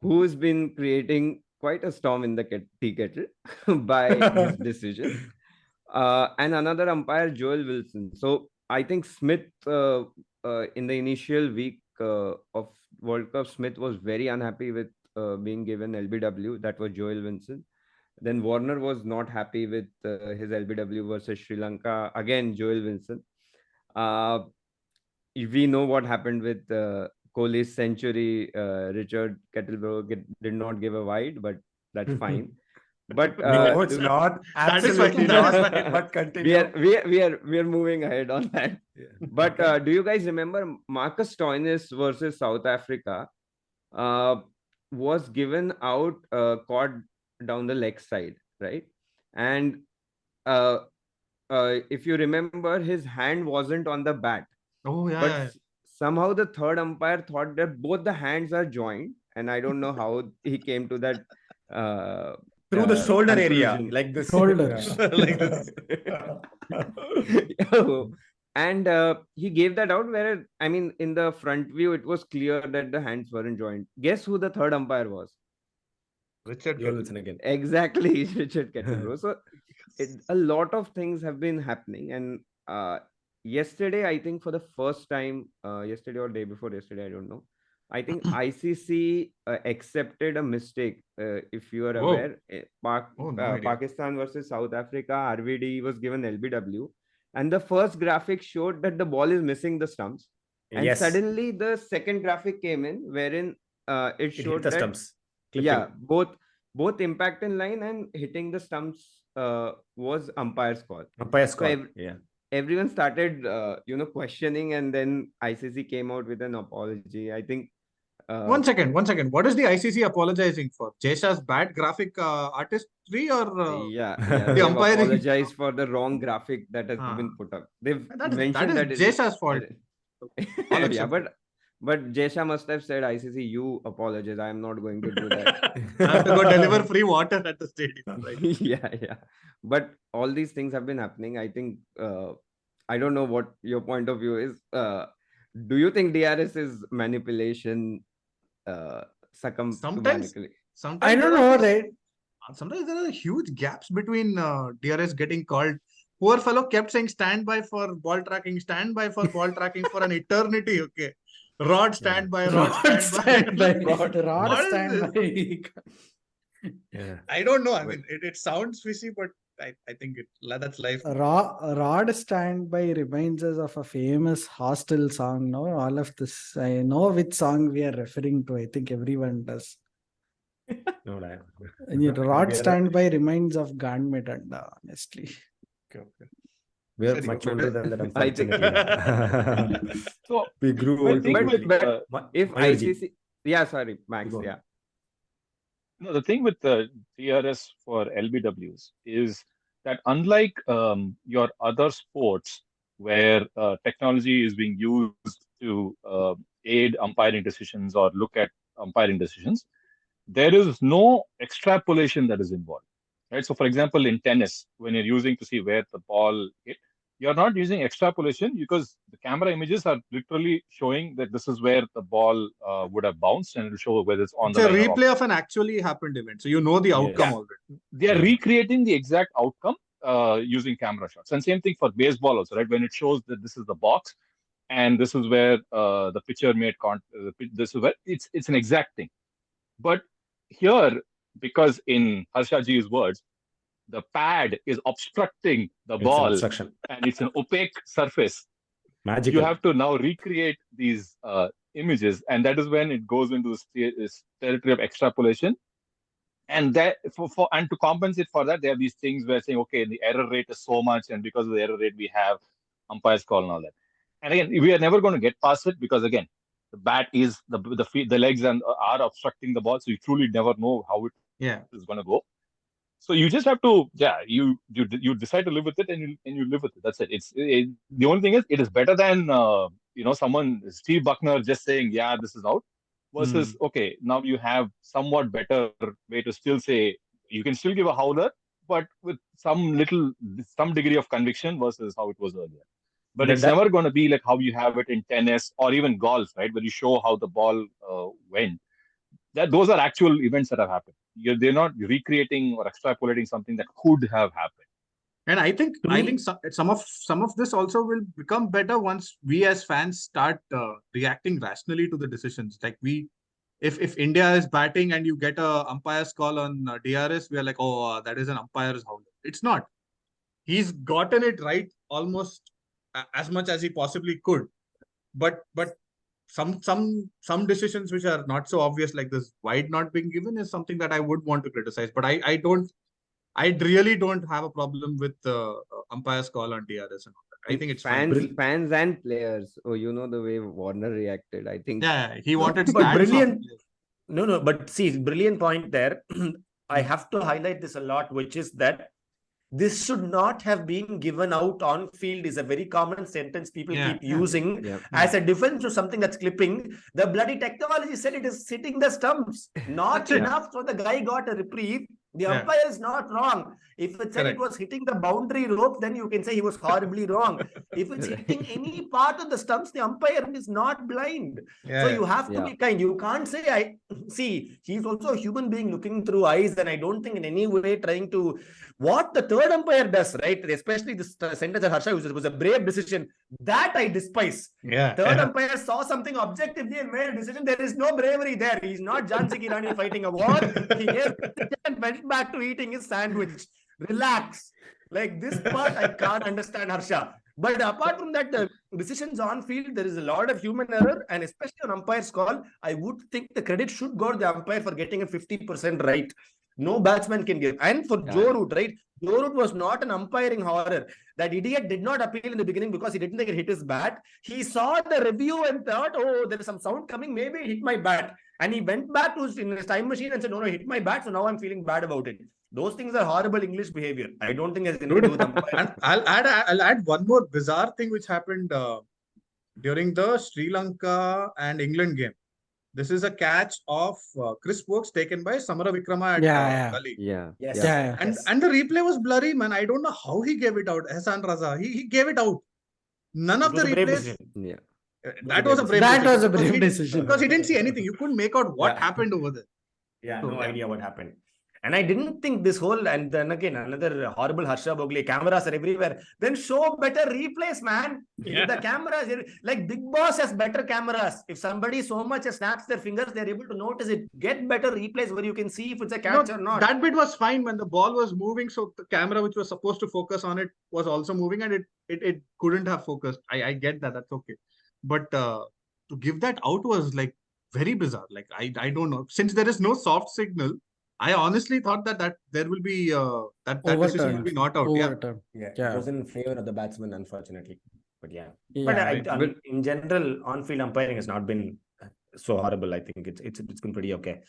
who's been creating quite a storm in the tea kettle by his decision. And another umpire, Joel Wilson. So I think Smith, in the initial week of World Cup, Smith was very unhappy with being given LBW. That was Joel Wilson. Then Warner was not happy with his LBW versus Sri Lanka. Again, Joel Wilson. We know what happened with Kohli's century. Richard Kettleborough did not give a wide, but that's fine. But no, it's not. That is Absolutely fine, that is not. fine. But continue. we are moving ahead on that. Yeah. But do you guys remember Marcus Stoinis versus South Africa was given out caught down the leg side, right? And if you remember, his hand wasn't on the bat. Oh, yeah. But yeah. somehow the third umpire thought that both the hands are joined, and I don't know how he came to that Through the shoulder area, conclusion. like this. Shoulders. Like this. And he gave that out where, I mean, in the front view, it was clear that the hands weren't joined. Guess who the third umpire was? Richard Joel Wilson again. Exactly, Richard Kettleborough. So a lot of things have been happening. And yesterday, I think for the first time, yesterday or day before yesterday, I don't know. I think ICC accepted a mistake. If you are aware, no idea. Pakistan versus South Africa, RVD was given LBW. And the first graphic showed that the ball is missing the stumps. And Yes. suddenly the second graphic came in wherein it It showed hit the that, stumps. Clipping. yeah, both impact in line and hitting the stumps was umpire's call. Umpire's So call. Yeah. everyone started questioning, and then ICC came out with an apology. I think 1 second. What is the ICC apologizing for? Jesha's bad graphic artistry or yeah, the they've umpiring? apologized for the wrong graphic that has been put up. They've mentioned that is Jesha's fault. All yeah, accepted. but Jesha must have said, ICC, you apologize. I'm not going to do that. I have to go deliver free water at the stadium. Right? yeah. But all these things have been happening. I think I don't know what your point of view is. Do you think DRS is manipulation? Sometimes I don't know, right? Sometimes there are huge gaps between DRS getting called. Poor fellow kept saying standby for ball tracking for an eternity. Okay, rod standby. Rod standby. What is this? Standby. Yeah. I don't know. I mean, it sounds fishy, but I think that's life. Rod Standby reminds us of a famous Hostel song. No, all of this. I know which song we are referring to. I think everyone does. No, no. Rod Standby reminds of Ganmet, honestly. Okay. We are Sorry, much but- older than that, I think- unfortunately. So We grew But old too think with- quickly. but if Mayurji. ICC, yeah, sorry, Max, Go on. yeah. no, the thing with the TRS for LBWs is that unlike your other sports where technology is being used to aid umpiring decisions or look at umpiring decisions, there is no extrapolation that is involved, right? So, for example, in tennis, when you're using to see where the ball hit, you're not using extrapolation because the camera images are literally showing that this is where the ball would have bounced, and it'll show whether it's on It's the a line or off. replay of an actually happened event, so you know the outcome Yes. already. They are Yeah. recreating the exact outcome using camera shots. And same thing for baseball also, right? When it shows that this is the box and this is where the pitcher made contact, this is where it's an exact thing. But here, because in Harshaji's words, the pad is obstructing the It's an ball obstruction. and it's an opaque surface. Magical. You have to now recreate these images, and that is when it goes into this territory of extrapolation. And that and to compensate for that, there are these things where saying, okay, the error rate is so much, and because of the error rate, we have umpires call and all that. And again, we are never going to get past it because again, the bat is the feet, the legs, and are obstructing the ball, so you truly never know how it Yeah. is going to go. So you just have to, you decide to live with it, and you live with it. That's it. The only thing is, it is better than someone, Steve Buckner, just saying, yeah, this is out, versus okay, now you have somewhat better way to still say you can still give a howler, but with some degree of conviction versus how it was earlier. But it's never going to be like how you have it in tennis or even golf, right? Where you show how the ball went. Those are actual events that have happened. They're not recreating or extrapolating something that could have happened. And I think To me- some of this also will become better once we as fans start reacting rationally to the decisions. Like if India is batting and you get a umpire's call on DRS, we are like, oh, that is an umpire's howler. It's not. He's gotten it right almost as much as he possibly could, but some decisions which are not so obvious, like this wide not being given, is something that I would want to criticize. But I really don't have a problem with umpire's call on DRS and all that. I think it's fine. fans and players. Oh, you know the way Warner reacted. I think Yeah, he wanted but stats brilliant. on- No, but see, brilliant point there. I have to highlight this a lot, which is that this should not have been given out on field is a very common sentence people keep using as a defense to something that's clipping. The bloody technology said it is hitting the stumps. Not enough, so the guy got a reprieve. The umpire is not wrong. If it said it was hitting the boundary rope, then you can say he was horribly wrong. If it's hitting any part of the stumps, the umpire is not blind. So you have to be kind. You can't say, see, he's also a human being looking through eyes, and I don't think in any way trying to, what the third umpire does, right? Especially this sentence that Harsha uses, was a brave decision. That I despise. Third umpire saw something objectively and made a decision. There is no bravery there. He's not Jhansi Ki Rani fighting a war. He gave and went back to eating his sandwich. Relax. Like this part, I can't understand, Harsha. But apart from that, the decisions on field, there is a lot of human error, and especially on umpire's call, I would think the credit should go to the umpire for getting a 50% right. No batsman can give. And for Joe Root, right? Joe Root was not an umpiring horror. That idiot did not appeal in the beginning because he didn't think it hit his bat. He saw the review and thought, oh, there is some sound coming. Maybe it hit my bat. And he went back to his time machine and said, no, it hit my bat. So now I'm feeling bad about it. Those things are horrible English behavior. I don't think it has anything to do with umpire. And I'll add one more bizarre thing which happened during the Sri Lanka and England game. This is a catch of Chris Wokes taken by Samara Vikrama at Gully. And the replay was blurry, man. I don't know how he gave it out. Hassan Raza, he gave it out. None of the replays. That was a brave decision. Because he didn't see anything. You couldn't make out what happened over there. Yeah, no idea what happened. And I didn't think this whole, and then again, another horrible Harsha Bhogle, cameras are everywhere. Then show better replays, man. Yeah. The cameras, like Big Boss has better cameras. If somebody so much snaps their fingers, they're able to notice it. Get better replays where you can see if it's a catch or not. That bit was fine when the ball was moving. So the camera, which was supposed to focus on it, was also moving, and it couldn't have focused. I get that. That's okay. But to give that out was like very bizarre. Like I don't know. Since there is no soft signal, I honestly thought that there will be that decision will be not out. Yeah. Overturned. Yeah, Yeah. it was in favor of the batsman, unfortunately. But yeah, Yeah. but in general, on-field umpiring has not been so horrible. I think it's been pretty okay.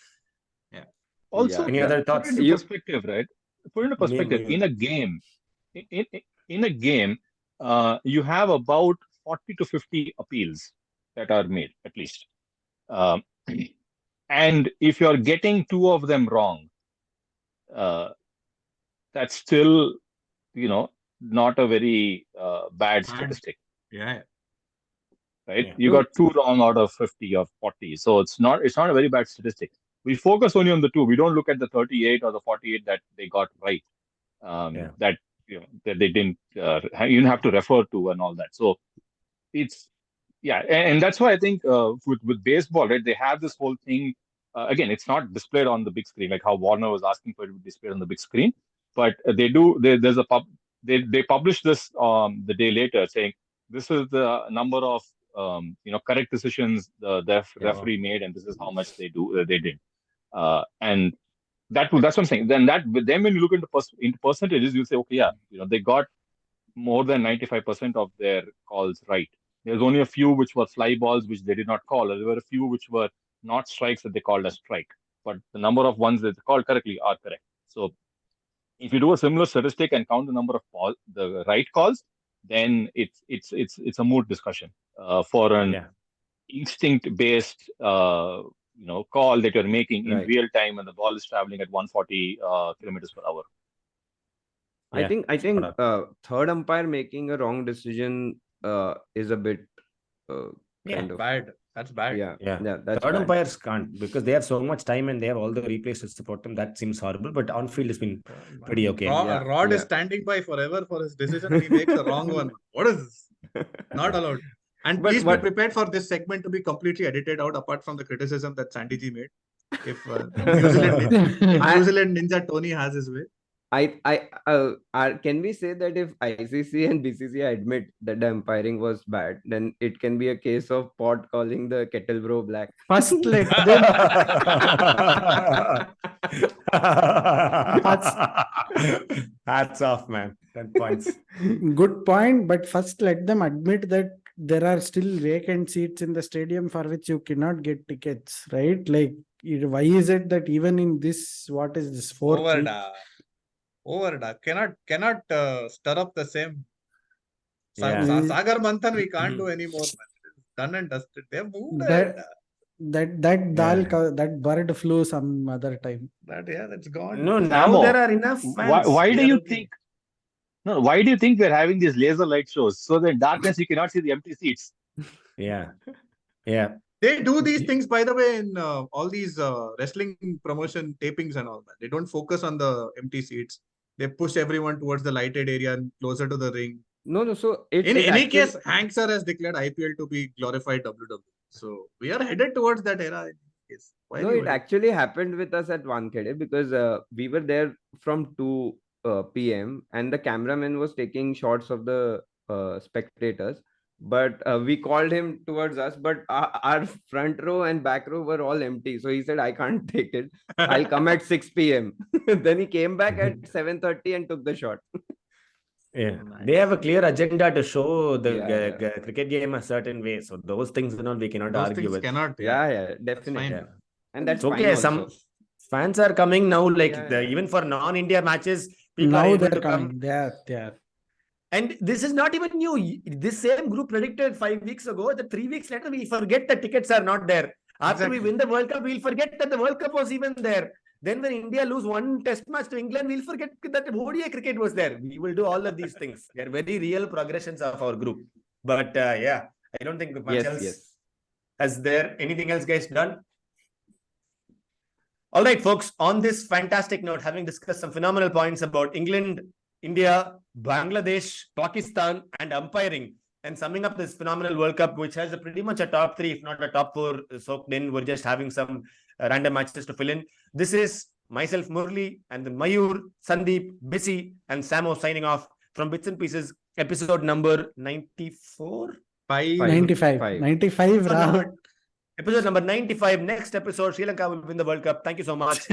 Yeah. Also, Any other thoughts? Put into perspective, right? Put into perspective. Name. In a game, you have about 40 to 50 appeals that are made, at least. And if you're getting 2 of them wrong, that's still, not a very bad statistic, Yeah. right? Yeah. You got 2 wrong out of 50 or 40, so it's not a very bad statistic. We focus only on the 2. We don't look at the 38 or the 48 that they got right. That that they didn't even have to refer to and all that. So it's and that's why I think with baseball, right, they have this whole thing. Again, it's not displayed on the big screen like how Warner was asking for it to be displayed on the big screen, but they do. There's a they publish this the day later saying this is the number of correct decisions the referee made, and this is how much they did, and that's what I'm saying. Then when you look into percentages, you say, okay, they got more than 95% of their calls right. There's only a few which were fly balls which they did not call, or there were a few which were not strikes that they called a strike. But the number of ones that they called correctly are correct. So if you do a similar statistic and count the number of the right calls, then it's a moot discussion for an instinct-based call that you're making in real time and the ball is traveling at 140 kilometers per hour. I think third umpire making a wrong decision is a bit kind of bad. That's bad. Yeah, that's third bad. umpires can't because they have so much time and they have all the replays to support them. That seems horrible, but on field has been pretty okay. Rod is standing by forever for his decision and he makes the wrong one. What is this? Not allowed. And please be prepared for this segment to be completely edited out apart from the criticism that Sandy G made. If New Zealand Ninja Tony has his way. Can we say that if ICC and BCCI admit that the umpiring was bad, then it can be a case of pot calling the kettle bro black? First, let them. Hats off, man. 10 points. Good point, but first let them admit that there are still vacant seats in the stadium for which you cannot get tickets, right? Like, why is it that even in this, what is this, 4th week? Cannot stir up the same Sagar Manthan. We can't do anymore. Done and dusted. They have moved that bird flew some other time. That's gone. No, now there are enough fans. Why do you think? No, why do you think we're having these laser light shows? So that in darkness you cannot see the empty seats. Yeah. They do these things, by the way, in all these wrestling promotion tapings and all that. They don't focus on the empty seats. They push everyone towards the lighted area and closer to the ring. No. So in any case, Hank sir has declared IPL to be glorified WWE. So we are headed towards that era. It actually happened with us at Wankhede because we were there from 2 p.m. and the cameraman was taking shots of the spectators. But we called him towards us, but our front row and back row were all empty. So he said, I can't take it. I'll come at 6 p.m. Then he came back at 7:30 and took the shot. Yeah, they have a clear agenda to show the cricket game a certain way. So those things, we cannot argue with. Yeah, definitely. And that's okay. Some fans are coming now, even for non-India matches. Now they're coming. Yeah. And this is not even new. This same group predicted 5 weeks ago that 3 weeks later, we forget the tickets are not there. After we win the World Cup, we'll forget that the World Cup was even there. Then when India lose one test match to England, we'll forget that ODI cricket was there. We will do all of these things. They're very real progressions of our group. But I don't think much else. Has there anything else, guys, done? All right, folks, on this fantastic note, having discussed some phenomenal points about England, India, Bangladesh, Pakistan, and umpiring, and summing up this phenomenal World Cup, which has pretty much a top 3, if not a top 4 soaked in. We're just having some random matches to fill in. This is myself, Murli, and then Mayur, Sandeep, Bissy, and Samo signing off from Bits and Pieces, episode number 94? 95. 95 round. Episode number 95. Next episode, Sri Lanka will win the World Cup. Thank you so much.